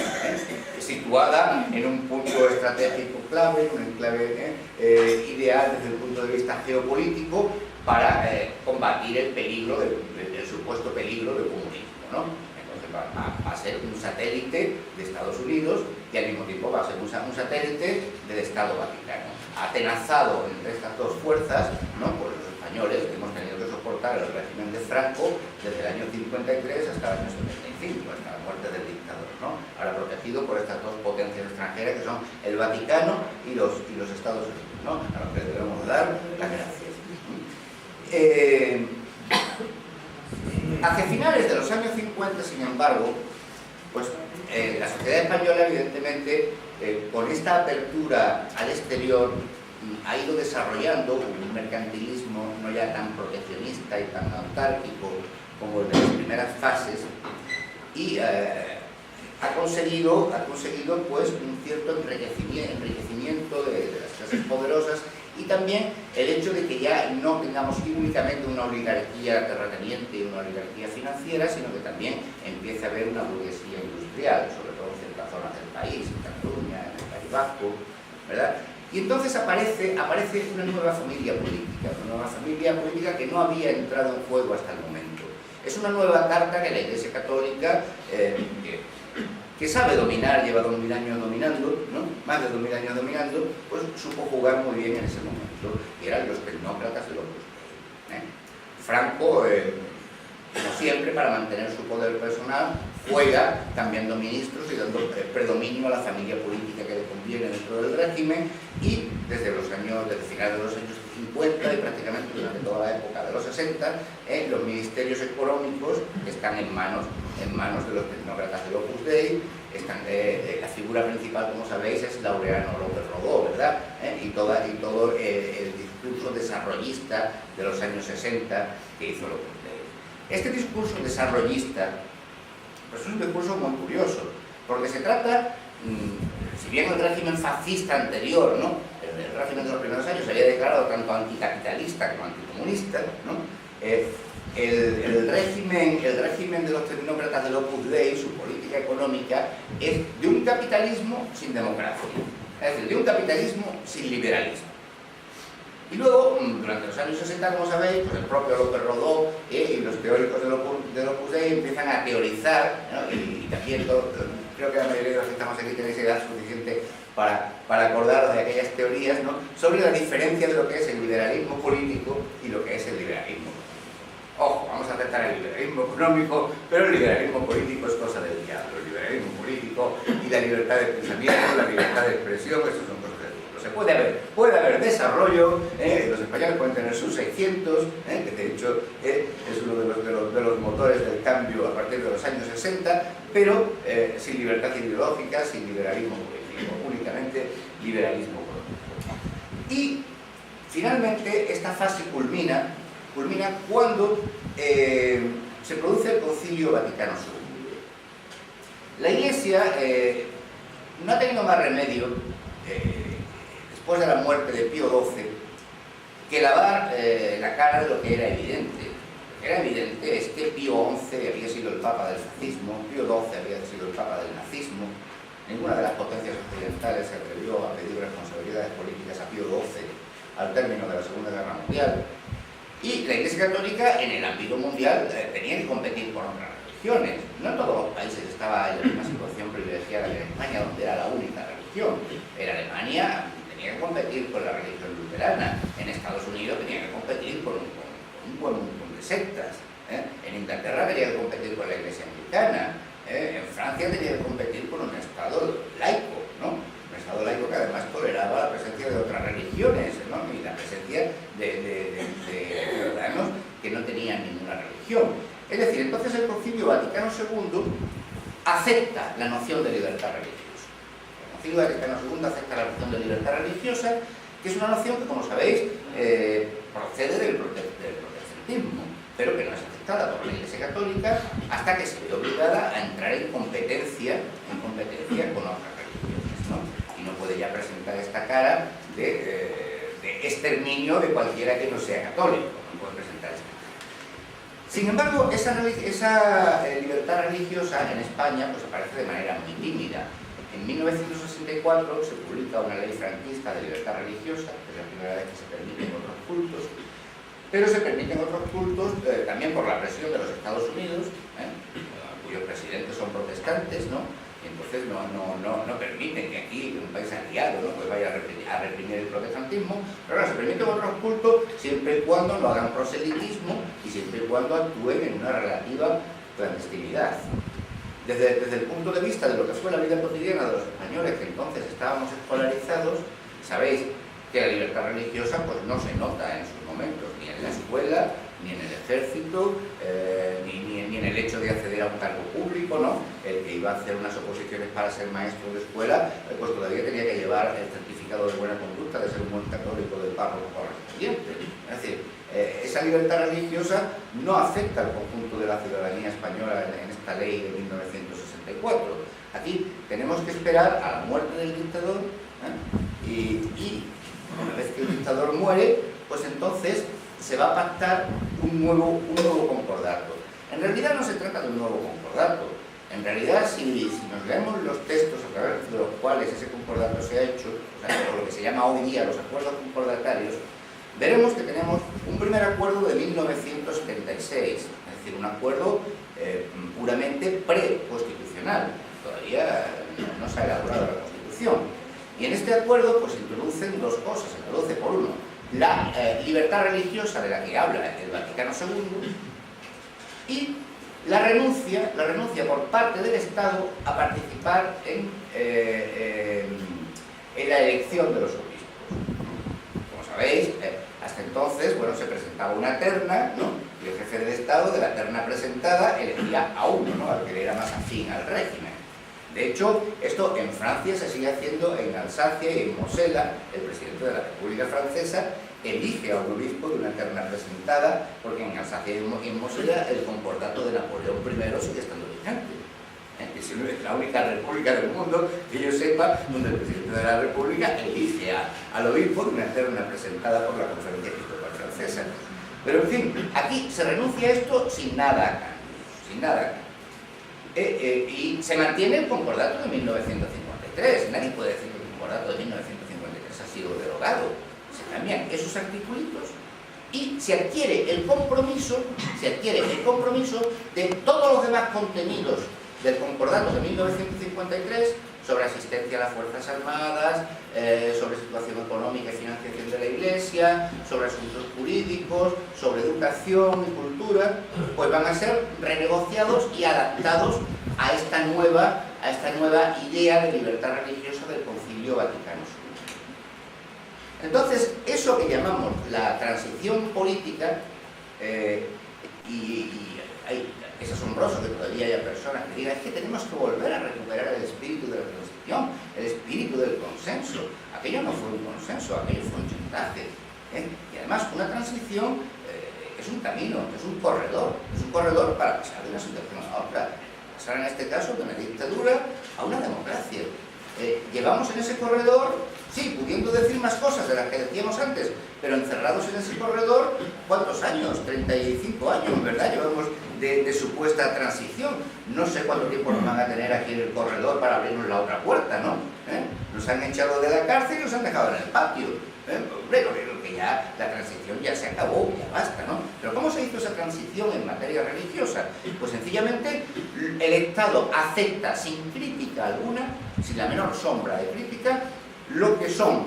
situada en un punto estratégico clave, un enclave ideal desde el punto de vista geopolítico para combatir el peligro, el supuesto peligro del comunismo, ¿no? Entonces va a ser un satélite de Estados Unidos y al mismo tiempo va a ser un satélite del Estado Vaticano, atenazado entre estas dos fuerzas, ¿no?, por los españoles que hemos tenido que soportar el régimen de Franco desde el año 53 hasta el año 75, hasta la muerte del dictador, ¿no? Ahora protegido por estas dos potencias extranjeras que son el Vaticano y los Estados Unidos, ¿no?, a los que debemos dar las gracias. Hacia finales de los años 50, sin embargo, pues la sociedad española, evidentemente, con esta apertura al exterior, ha ido desarrollando un mercantilismo no ya tan proteccionista y tan autárquico como el de las primeras fases, y ha conseguido pues un cierto enriquecimiento de las clases poderosas, y también el hecho de que ya no tengamos únicamente una oligarquía terrateniente y una oligarquía financiera, sino que también empiece a haber una burguesía industrial, sobre todo en ciertas zonas del país, en Cataluña, en el País Vasco, ¿verdad? Y entonces aparece una nueva familia política que no había entrado en juego hasta el momento. Es una nueva carta que la Iglesia Católica, que sabe dominar, lleva 2000 años dominando, ¿no?, más de 2000 años dominando, pues supo jugar muy bien en ese momento, y eran los tecnócratas de los Dei. Franco, como siempre, para mantener su poder personal, juega cambiando ministros y dando predominio a la familia política que le conviene dentro del régimen, y desde finales de los años 50 y prácticamente durante toda la época de los 60, los ministerios económicos están en manos de los tecnócratas del Opus Dei. La figura principal, como sabéis, es Laureano López Rodó, ¿verdad? Y todo el discurso desarrollista de los años 60 que hizo el Opus Dei. Este discurso desarrollista pues es un discurso muy curioso, porque se trata, si bien el régimen fascista anterior, ¿no?, el régimen de los primeros años se había declarado tanto anticapitalista como anticomunista, ¿no?, el régimen de los tecnócratas del Opus Dei, su política económica, es de un capitalismo sin democracia, es decir, de un capitalismo sin liberalismo. Y luego, durante los años 60, como sabéis, pues el propio López Rodó y los teóricos del Opus Dei empiezan a teorizar, ¿no?, y también creo que la mayoría de los que estamos aquí tenéis edad suficiente para acordaros de aquellas teorías, ¿no?, sobre la diferencia de lo que es el liberalismo político y lo que es el liberalismo económico. Ojo, vamos a aceptar el liberalismo económico, pero el liberalismo político es cosa del diablo. El liberalismo político y la libertad de pensamiento, la libertad de expresión, eso son cosas del diablo. Puede haber desarrollo, los españoles pueden tener sus 600, que de hecho es uno de los motores del cambio a partir de los años 60, pero sin libertad ideológica, sin liberalismo político, únicamente liberalismo económico. Y finalmente esta fase culmina cuando se produce el Concilio Vaticano II. La Iglesia no ha tenido más remedio, después de la muerte de Pío XII, que lavar la cara de lo que era evidente. Lo que era evidente es que Pío XI había sido el Papa del fascismo, Pío XII había sido el Papa del nazismo, ninguna de las potencias occidentales se atrevió a pedir responsabilidades políticas a Pío XII al término de la Segunda Guerra Mundial. Y la Iglesia Católica en el ámbito mundial tenía que competir con otras religiones. No todos los países estaban en la misma situación privilegiada que en España, donde era la única religión. En Alemania tenía que competir con la religión luterana. En Estados Unidos tenía que competir con un buen montón de sectas. En Inglaterra tenía que competir con la Iglesia Anglicana. En Francia tenía que competir con un Estado laico, ¿no? Un Estado laico que además toleraba la presencia de otras religiones, ¿no? Y la presencia de ciudadanos que no tenían ninguna religión. Es decir, entonces el Concilio Vaticano II acepta la noción de libertad religiosa. El Concilio Vaticano II acepta la noción de libertad religiosa, que es una noción que, como sabéis, procede del protestantismo, pero que no es aceptada por la Iglesia Católica hasta que se ve obligada a entrar en competencia con otras religiones, ¿no? Y no puede ya presentar esta cara de exterminio de cualquiera que no sea católico, no puede presentar esta cara. Sin embargo, esa libertad religiosa en España pues aparece de manera muy tímida. En 1964 se publica una ley franquista de libertad religiosa, que es la primera vez que se permiten otros cultos, pero se permiten otros cultos también por la presión de los Estados Unidos, cuyos presidentes son protestantes, ¿no? Y entonces no permiten que aquí, un país aliado, ¿no? Pues vaya a reprimir el protestantismo, pero ahora se permiten otros cultos siempre y cuando no hagan proselitismo y siempre y cuando actúen en una relativa clandestinidad. Desde el punto de vista de lo que fue la vida cotidiana de los españoles que entonces estábamos escolarizados, sabéis que la libertad religiosa pues no se nota en sus momentos, ni en la escuela, ni en el ejército, ni en el hecho de acceder a un cargo público, ¿no? El que iba a hacer unas oposiciones para ser maestro de escuela, pues todavía tenía que llevar el certificado de buena conducta, de ser un buen católico del párroco correspondiente. Es decir, esa libertad religiosa no afecta al conjunto de la ciudadanía española en esta ley de 1964. Aquí tenemos que esperar a la muerte del dictador, y una vez que el dictador muere, pues entonces se va a pactar un nuevo concordato. En realidad no se trata de un nuevo concordato. En realidad, si nos leemos los textos a través de los cuales ese concordato se ha hecho, o sea, lo que se llama hoy día los acuerdos concordatarios, veremos que tenemos un primer acuerdo de 1976, es decir, un acuerdo puramente preconstitucional. Todavía no se ha elaborado la Constitución. Y en este acuerdo pues introducen dos cosas. Introduce, por uno, la libertad religiosa de la que habla el Vaticano II y la renuncia por parte del Estado a participar en la elección de los obispos. Como sabéis, hasta entonces se presentaba una terna, ¿no? Y el jefe del Estado, de la terna presentada, elegía a uno, ¿no? Al que le era más afín al régimen. De hecho, esto en Francia se sigue haciendo, en Alsacia y en Mosela. El presidente de la República Francesa elige a un obispo de una terna presentada, porque en Alsacia y en Mosela el concordato de Napoleón I sigue estando vigente. Es la única república del mundo que yo sepa donde el presidente de la República elige al obispo de una terna presentada por la Conferencia Episcopal Francesa. Pero en fin, aquí se renuncia a esto sin nada a cambio, sin nada a cambio. Y se mantiene el concordato de 1953. Nadie puede decir que el concordato de 1953 ha sido derogado. Se cambian esos articulitos y se adquiere el compromiso de todos los demás contenidos del concordato de 1953 sobre asistencia a las Fuerzas Armadas, sobre situación económica y financiación de la Iglesia, sobre asuntos jurídicos, sobre educación y cultura, pues van a ser renegociados y adaptados a esta nueva idea de libertad religiosa del Concilio Vaticano II. Entonces, eso que llamamos la transición política, es asombroso que todavía haya personas que digan es que tenemos que volver a recuperar el espíritu de la transición, el espíritu del consenso. Aquello no fue un consenso, aquello fue un chantaje. Y además una transición es un camino, es un corredor para pasar de una situación a otra, pasar en este caso de una dictadura a una democracia. Llevamos en ese corredor, sí, pudiendo decir más cosas de las que decíamos antes, pero encerrados en ese corredor, ¿cuántos años? 35 años, ¿verdad? Llevamos de supuesta transición. No sé cuánto tiempo nos van a tener aquí en el corredor para abrirnos la otra puerta, ¿no? Nos han echado de la cárcel y nos han dejado en el patio. Hombre, creo que ya la transición ya se acabó, ya basta, ¿no? Pero ¿cómo se hizo esa transición en materia religiosa? Pues sencillamente el Estado acepta sin crítica alguna, sin la menor sombra de crítica, lo que son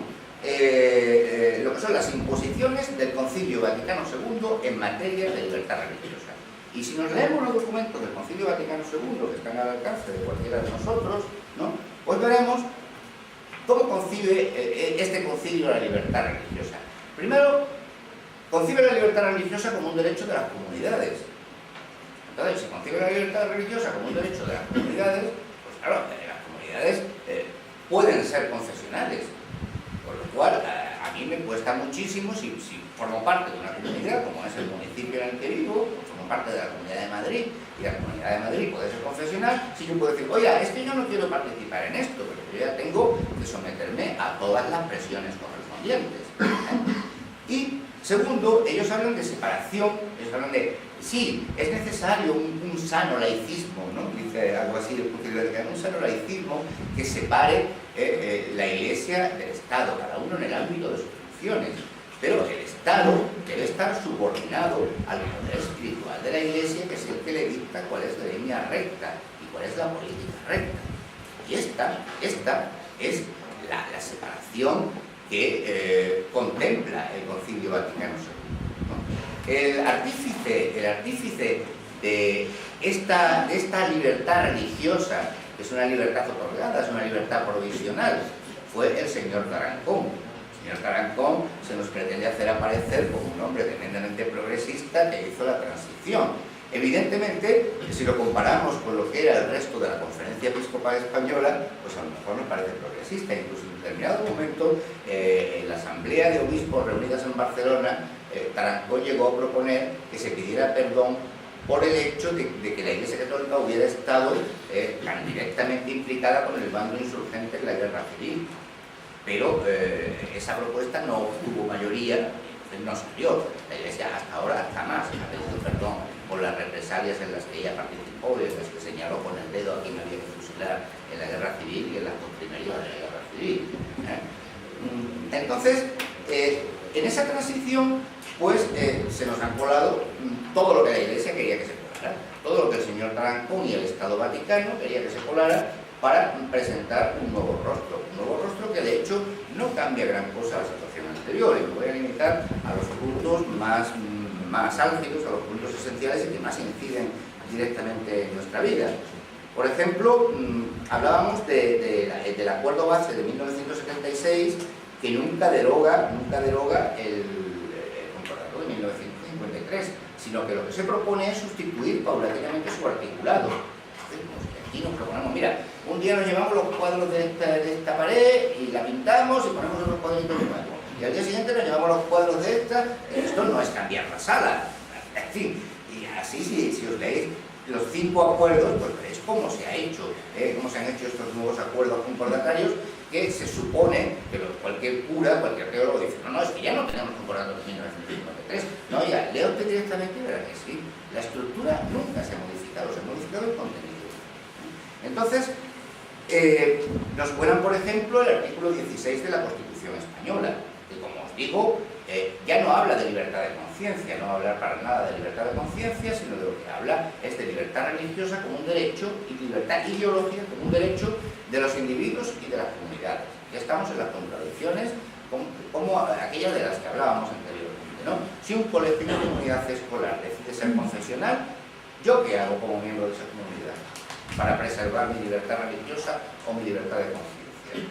las imposiciones del Concilio Vaticano II en materia de libertad religiosa. Y si nos leemos los documentos del Concilio Vaticano II, que están al alcance de cualquiera de nosotros, ¿no?, pues veremos cómo concibe este concilio la libertad religiosa. Primero, concibe la libertad religiosa como un derecho de las comunidades. Entonces, si concibe la libertad religiosa como un derecho de las comunidades, pues claro, las comunidades pueden ser confesionales. Por lo cual, a mí me cuesta muchísimo, si formo parte de una comunidad, como es el municipio en el que vivo, formo parte de la Comunidad de Madrid, y la Comunidad de Madrid puede ser confesional, si yo puedo decir, oiga, es que yo no quiero participar en esto, porque yo ya tengo que someterme a todas las presiones correspondientes. Y segundo, ellos hablan de separación, ellos hablan de, sí, es necesario un sano laicismo, ¿no? Dice algo así, un sano laicismo que separe la Iglesia del Estado, cada uno en el ámbito de sus funciones. Pero el Estado debe estar subordinado al poder espiritual de la Iglesia, que es el que le dicta cuál es la línea recta y cuál es la política recta. Y esta es la separación que contempla el Concilio Vaticano II, ¿no? El artífice de esta libertad religiosa, que es una libertad otorgada, es una libertad provisional, fue el señor Tarancón. El señor Tarancón se nos pretende hacer aparecer como un hombre tremendamente progresista que hizo la transición. Evidentemente, si lo comparamos con lo que era el resto de la Conferencia Episcopal Española, pues a lo mejor nos parece progresista. Incluso en determinado momento, en la Asamblea de Obispos reunidas en Barcelona, Tarancón llegó a proponer que se pidiera perdón por el hecho de que la Iglesia Católica hubiera estado tan directamente implicada con el bando insurgente en la Guerra Civil. Pero esa propuesta no obtuvo mayoría, no salió. La Iglesia hasta ahora jamás ha pedido perdón por las represalias en las que ella participó y en las que señaló con el dedo a quien había que fusilar en la Guerra Civil y en las postrimerías de la Guerra Civil. Entonces, en esa transición, pues se nos han colado todo lo que la Iglesia quería que se colara, todo lo que el señor Tarancón y el Estado Vaticano quería que se colara, para presentar un nuevo rostro que de hecho no cambia gran cosa a la situación anterior, y me voy a limitar a los puntos más álgidos, a los puntos esenciales y que más inciden directamente en nuestra vida. Por ejemplo, hablábamos del acuerdo base de 1976, que nunca deroga el concordato de 1953, sino que lo que se propone es sustituir paulatinamente su articulado. Aquí nos proponemos, mira, un día nos llevamos los cuadros de esta pared y la pintamos y ponemos otros cuadritos nuevos. Y al día siguiente nos llevamos los cuadros de esta. Esto no es cambiar la sala. En fin, y así si os leéis los 5 acuerdos, pues veréis cómo se ha hecho, cómo se han hecho estos nuevos acuerdos concordatarios, que se supone que cualquier cura, cualquier teólogo dice, no, es que ya no tenemos concordato de 1953. No, ya, lea usted directamente y verá que sí. La estructura nunca se ha modificado, se ha modificado el contenido. Entonces, nos cuelan, por ejemplo, el artículo 16 de la Constitución Española, que, como os digo, ya no habla de libertad de conciencia, no va a hablar para nada de libertad de conciencia, sino de lo que habla es de libertad religiosa como un derecho y libertad ideológica como un derecho de los individuos y de las comunidades. Ya estamos en las contradicciones como aquellas de las que hablábamos anteriormente, ¿no? Si un colegio de comunidad escolar decide ser confesional, ¿yo qué hago como miembro de esa comunidad para preservar mi libertad religiosa o mi libertad de conciencia?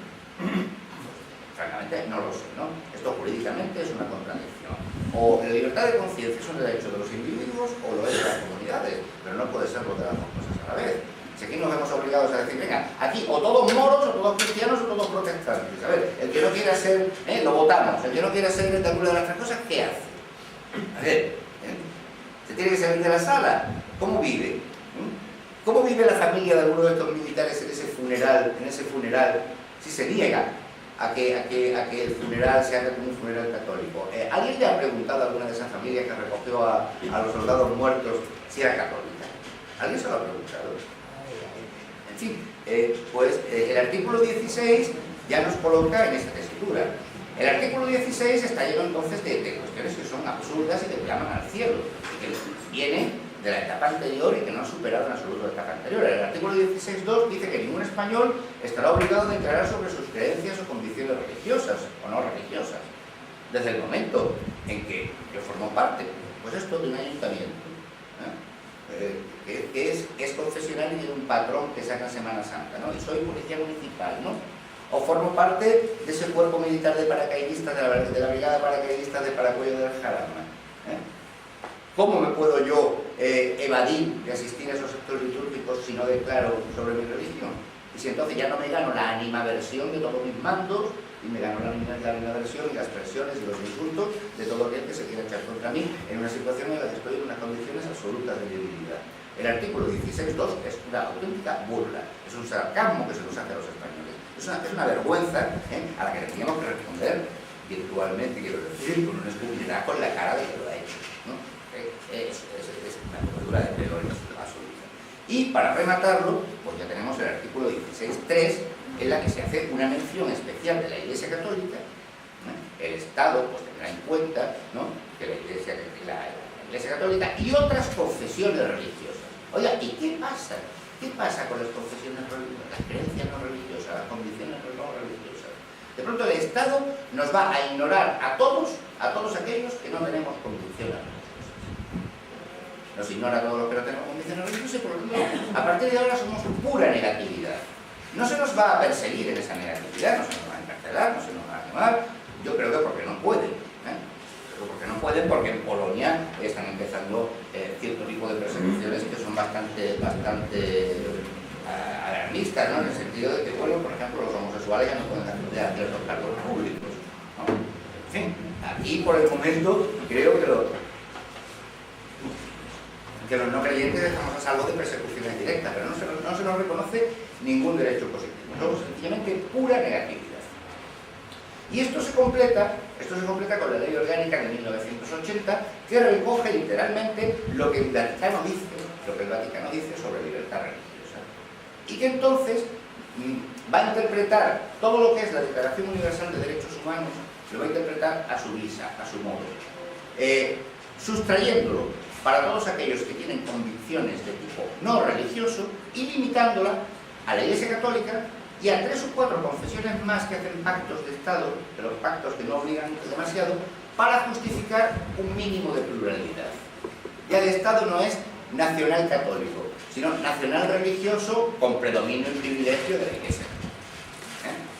Francamente no lo sé, ¿no? Esto jurídicamente es una contradicción. O la libertad de conciencia es un derecho de los individuos o lo es de las comunidades, pero no puede ser lo de las dos cosas a la vez. Si aquí nos vemos obligados a decir, venga, aquí o todos moros, o todos cristianos, o todos protestantes. A ver, el que no quiera ser, lo votamos, el que no quiera ser de alguna de las tres cosas, ¿qué hace? A ver, ¿se tiene que salir de la sala? ¿Cómo vive? ¿Cómo vive la familia de alguno de estos militares en ese funeral, si se niega a que el funeral se haga como un funeral católico? ¿Alguien le ha preguntado a alguna de esas familias que recogió a los soldados muertos si era católica? ¿Alguien se lo ha preguntado? En fin, pues el artículo 16 ya nos coloca en esta tesitura. El artículo 16 está lleno entonces de cuestiones que son absurdas y que llaman al cielo, y que vienen de la etapa anterior y que no han superado en absoluto la etapa anterior. El artículo 16.2 dice que ningún español estará obligado a declarar sobre sus creencias o convicciones religiosas o no religiosas. Desde el momento en que yo formo parte, pues esto de un ayuntamiento, que es confesional y tiene un patrón que saca en Semana Santa, ¿no? Y soy policía municipal, ¿no? O formo parte de ese cuerpo militar de paracaidistas, de la brigada de paracaidistas de Paracuello del Jarama. ¿Cómo me puedo yo evadir de asistir a esos actos litúrgicos si no declaro sobre mi religión? Y si entonces ya no me gano la animaversión de todos mis mandos, y me gano la animaversión y las presiones y los insultos de todo aquel que se quiera echar contra mí en una situación en la que estoy en unas condiciones absolutas de debilidad. El artículo 16.2 es una auténtica burla, es un sarcasmo que se nos hace a los españoles. Es una vergüenza a la que teníamos que responder virtualmente, quiero decir, con un escupitajo en la cara de que lo ha hecho, ¿no? Es una tortura de peor absoluta. Y para rematarlo, pues ya tenemos el artículo 16.3, en la que se hace una mención especial de la Iglesia Católica, ¿no? El Estado pues tendrá en cuenta, ¿no?, que la Iglesia Católica y otras confesiones religiosas. Oiga, ¿y qué pasa? ¿Qué pasa con las confesiones religiosas, las creencias no religiosas, las convicciones no religiosas? De pronto el Estado nos va a ignorar a todos aquellos que no tenemos convicciones religiosas. Nos ignora a todos los que no tenemos convicciones religiosas y por lo tanto, a partir de ahora somos pura negatividad. No se nos va a perseguir en esa negatividad, no se nos va a encarcelar, no se nos va a quemar. Yo creo que porque no pueden. Porque no pueden, porque en Polonia están empezando cierto tipo de persecuciones que son bastante alarmistas, ¿no? En el sentido de que, bueno, por ejemplo, los homosexuales ya no pueden acceder a ciertos cargos públicos, ¿no? En fin, aquí por el momento creo que los no creyentes estamos a salvo de persecuciones directas, pero no se nos reconoce ningún derecho positivo, somos sencillamente pura negatividad. Y esto se completa con la Ley Orgánica de 1980, que recoge literalmente lo que el Vaticano dice sobre libertad religiosa. Y que entonces va a interpretar todo lo que es la Declaración Universal de Derechos Humanos, lo va a interpretar a su guisa, a su modo, sustrayéndolo para todos aquellos que tienen convicciones de tipo no religioso y limitándola a la Iglesia Católica y a 3 o 4 confesiones más que hacen pactos de Estado, de los pactos que no obligan demasiado, para justificar un mínimo de pluralidad. Ya el Estado no es nacional católico, sino nacional religioso con predominio y privilegio de la Iglesia.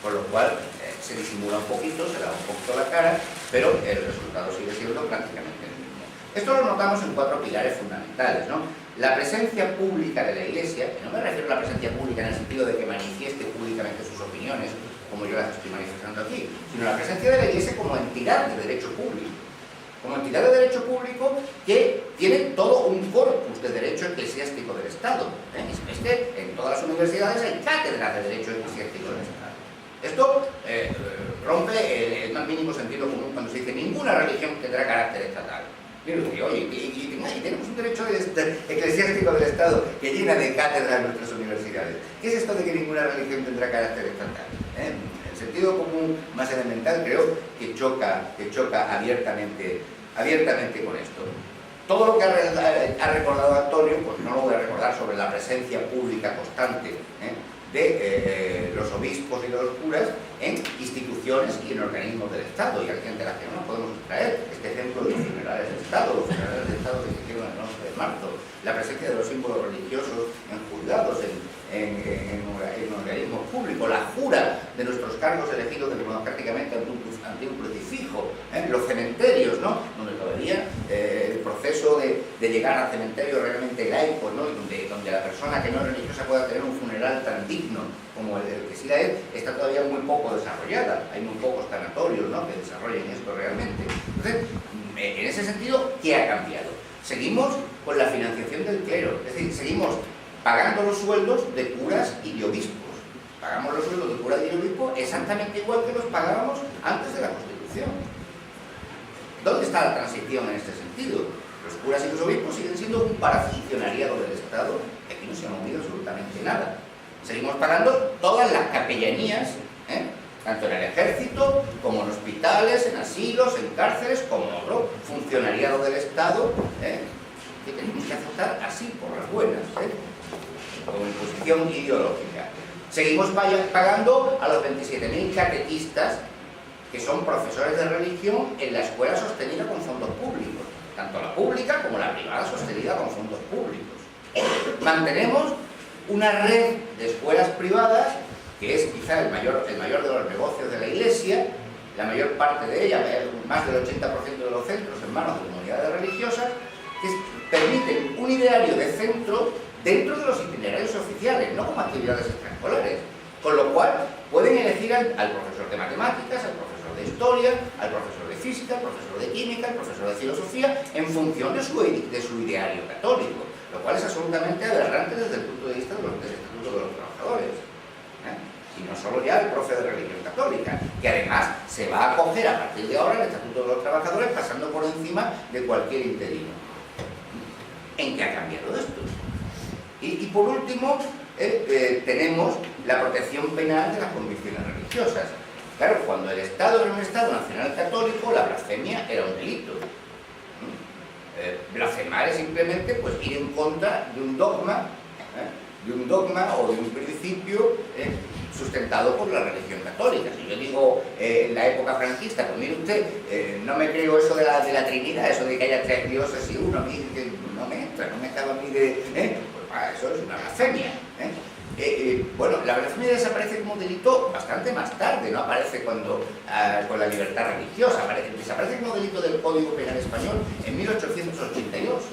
Con lo cual se disimula un poquito, se da un poquito la cara, pero el resultado sigue siendo prácticamente el mismo. Esto lo notamos en 4 pilares fundamentales, ¿no? La presencia pública de la Iglesia, y no me refiero a la presencia pública en el sentido de que manifieste públicamente sus opiniones, como yo las estoy manifestando aquí, sino la presencia de la Iglesia como entidad de derecho público. Como entidad de derecho público que tiene todo un corpus de derecho eclesiástico del Estado. Es que en todas las universidades hay cátedras de derecho eclesiástico del Estado. Esto rompe el más mínimo sentido común cuando se dice ninguna religión tendrá carácter estatal. Oye, y tenemos un derecho eclesiástico del Estado que llena de cátedras nuestras universidades. ¿Qué es esto de que ninguna religión tendrá carácter estatal? El sentido común más elemental creo que choca abiertamente con esto. Todo lo que ha recordado Antonio, pues no lo voy a recordar sobre la presencia pública constante de los obispos y de los curas en instituciones y en organismos del Estado, y aquí ante la que no nos podemos traer este ejemplo de los funerales del Estado, los funerales del Estado que se hicieron el 11 de marzo, la presencia de los símbolos religiosos en juzgados, en organismos públicos, la jura de nuestros cargos elegidos democráticamente ante un crucifijo, los cementerios, ¿no?, donde todavía el proceso de llegar al cementerio realmente laico, ¿no?, donde la persona que no es religiosa pueda tener un funeral tan digno como el que sí la es, está todavía muy poco desarrollada. Hay muy pocos tanatorios, ¿no?, que desarrollen esto realmente. Entonces, en ese sentido, ¿qué ha cambiado? Seguimos con la financiación del clero, es decir, seguimos pagando los sueldos de curas y de obispos. Pagamos los sueldos de curas y de obispos exactamente igual que los pagábamos antes de la Constitución. ¿Dónde está la transición en este sentido? Los curas y los obispos siguen siendo un parafuncionariado del Estado, que aquí no se ha movido absolutamente nada. Seguimos pagando todas las capellanías, tanto en el ejército, como en hospitales, en asilos, en cárceles, como otro funcionariado del Estado, que tenemos que aceptar así, por las buenas, como imposición ideológica. Seguimos pagando a los 27.000 catequistas que son profesores de religión en la escuela sostenida con fondos públicos, tanto la pública como la privada sostenida con fondos públicos. Mantenemos una red de escuelas privadas que es quizá el mayor de los negocios de la Iglesia, la mayor parte de ella, más del 80% de los centros en manos de comunidades religiosas, que permiten un ideario de centro dentro de los itinerarios oficiales, no como actividades extraescolares, con lo cual pueden elegir al profesor de matemáticas, al profesor de historia, al profesor de física, al profesor de química, al profesor de filosofía, en función de su ideario católico, lo cual es absolutamente aberrante desde el punto de vista del Estatuto de los Trabajadores. Y no solo ya el profe de religión católica, que además se va a acoger a partir de ahora el Estatuto de los Trabajadores pasando por encima de cualquier interino. ¿En qué ha cambiado esto? Y por último, tenemos la protección penal de las convicciones religiosas. Claro, cuando el Estado era un Estado nacional católico, la blasfemia era un delito. Blasfemar es simplemente pues, ir en contra de un dogma o de un principio sustentado por la religión católica. Si yo digo en la época franquista, pues mire usted, no me creo eso de la Trinidad, eso de que haya tres dioses y uno, no me entra, no me acaba a mí de... Pues, eso es una blasfemia. Bueno, la blasfemia desaparece como delito bastante más tarde, no aparece con la libertad religiosa, desaparece como delito del Código Penal Español en 1882,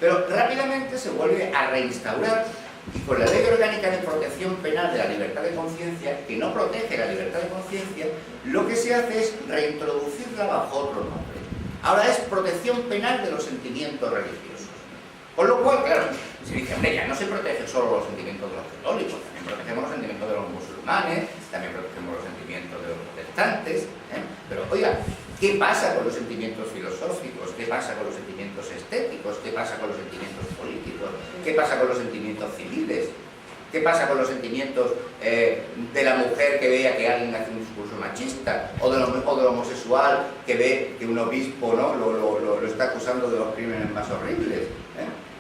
pero rápidamente se vuelve a reinstaurar y con la Ley Orgánica de Protección Penal de la Libertad de Conciencia, que no protege la libertad de conciencia, lo que se hace es reintroducirla bajo otro nombre. Ahora es protección penal de los sentimientos religiosos. Con lo cual, claro, se dice, hombre, ya no se protege solo los sentimientos de los católicos, también protegemos los sentimientos de los musulmanes, también protegemos los sentimientos de los protestantes, pero oiga, ¿qué pasa con los sentimientos filosóficos? ¿Qué pasa con los sentimientos estéticos? ¿Qué pasa con los sentimientos políticos? ¿Qué pasa con los sentimientos civiles? ¿Qué pasa con los sentimientos de la mujer que vea que alguien hace un discurso machista? O del homosexual que ve que un obispo, ¿no? lo está acusando de los crímenes más horribles.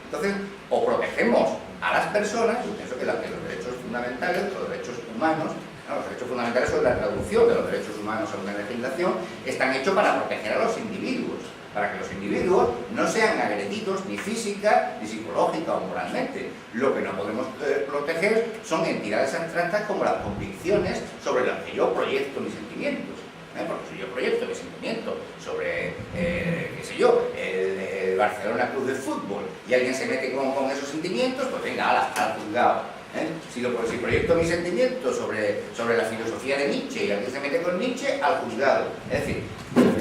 Entonces, o protegemos a las personas, yo pienso que los derechos fundamentales, los derechos humanos, los derechos fundamentales son la traducción de los derechos humanos a una legislación, están hechos para proteger a los individuos, para que los individuos no sean agredidos ni física, ni psicológica o moralmente. Lo que no podemos proteger son entidades abstractas como las convicciones sobre las que yo proyecto mis sentimientos. Porque si yo proyecto mis sentimientos sobre, qué sé yo, el Barcelona Club de Fútbol y alguien se mete con esos sentimientos, pues venga, al juzgado. Si proyecto mis sentimientos sobre la filosofía de Nietzsche y alguien se mete con Nietzsche, al juzgado. Es decir,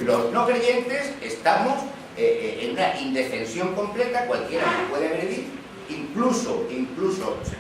los no creyentes estamos en una indefensión completa, cualquiera nos puede agredir, incluso se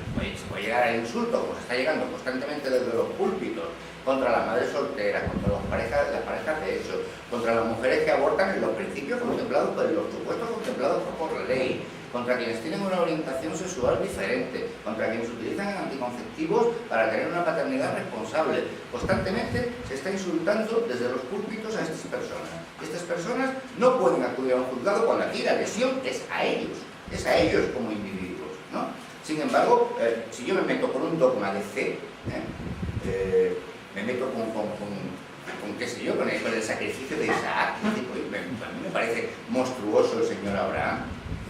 puede llegar al insulto, como se está llegando constantemente desde los púlpitos, contra las madres solteras, contra las parejas de hecho, contra las mujeres que abortan en los principios contemplados, en los supuestos contemplados por la ley, contra quienes tienen una orientación sexual diferente, contra quienes utilizan anticonceptivos para tener una paternidad responsable. Constantemente se está insultando desde los púlpitos a estas personas. Estas personas no pueden acudir a un juzgado cuando aquí la lesión es a ellos como individuos, ¿no? Sin embargo, si yo me meto con un dogma de fe, me meto con qué sé yo, con el sacrificio de Isaac, a mí me parece monstruoso el señor Abraham.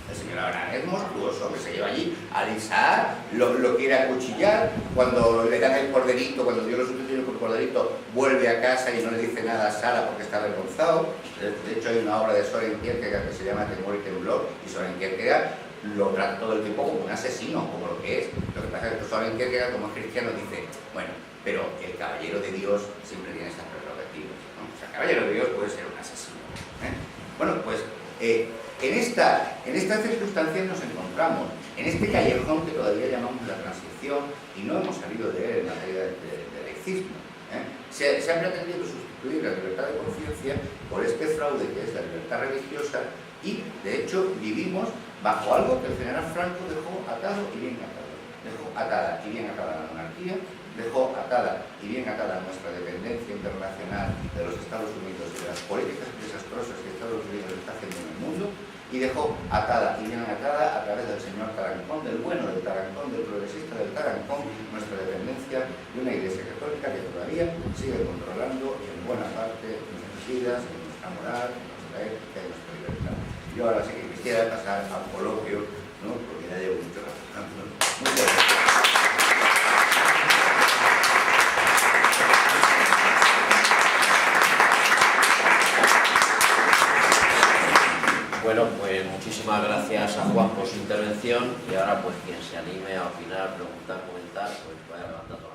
El señor Abraham es monstruoso, que se lleva allí al Isaac, lo quiere acuchillar, cuando le dan el corderito, cuando Dios lo sustituye por el corderito, vuelve a casa y no le dice nada a Sara porque está avergonzado. De hecho hay una obra de Soren Kierkegaard que se llama Temor y Temblor, y Soren Kierkegaard lo trata todo el tiempo como un asesino, como lo que es. Lo que pasa es que Soren Kierkegaard, como cristiano, dice, bueno, pero el caballero de Dios siempre tiene estas prerrogativas, ¿no? O sea, el caballero de Dios puede ser un asesino. Bueno, pues en estas circunstancias nos encontramos, en este callejón que todavía llamamos la transición y no hemos sabido de él en materia de laicismo. Se ha pretendido sustituir la libertad de conciencia por este fraude que es la libertad religiosa, Y, de hecho, vivimos bajo algo que el general Franco dejó atado y bien atado. Dejó atada y bien atada la monarquía, dejó atada y bien atada nuestra dependencia internacional de los Estados Unidos y de las políticas desastrosas que Estados Unidos está haciendo en el mundo, y dejó atada y bien atada a través del señor Tarancón, del bueno del Tarancón, del progresista del Tarancón, nuestra dependencia de una Iglesia Católica que todavía sigue controlando en buena parte nuestras vidas, en nuestra moral, en nuestra ética y nuestra libertad. Yo ahora sí que quisiera pasar a un coloquio, ¿no? Porque ya llevo mucho rato. Muchas gracias. Bueno, pues muchísimas gracias a Juan por su intervención y ahora pues quien se anime a opinar, preguntar, comentar, pues vaya levantando la mano.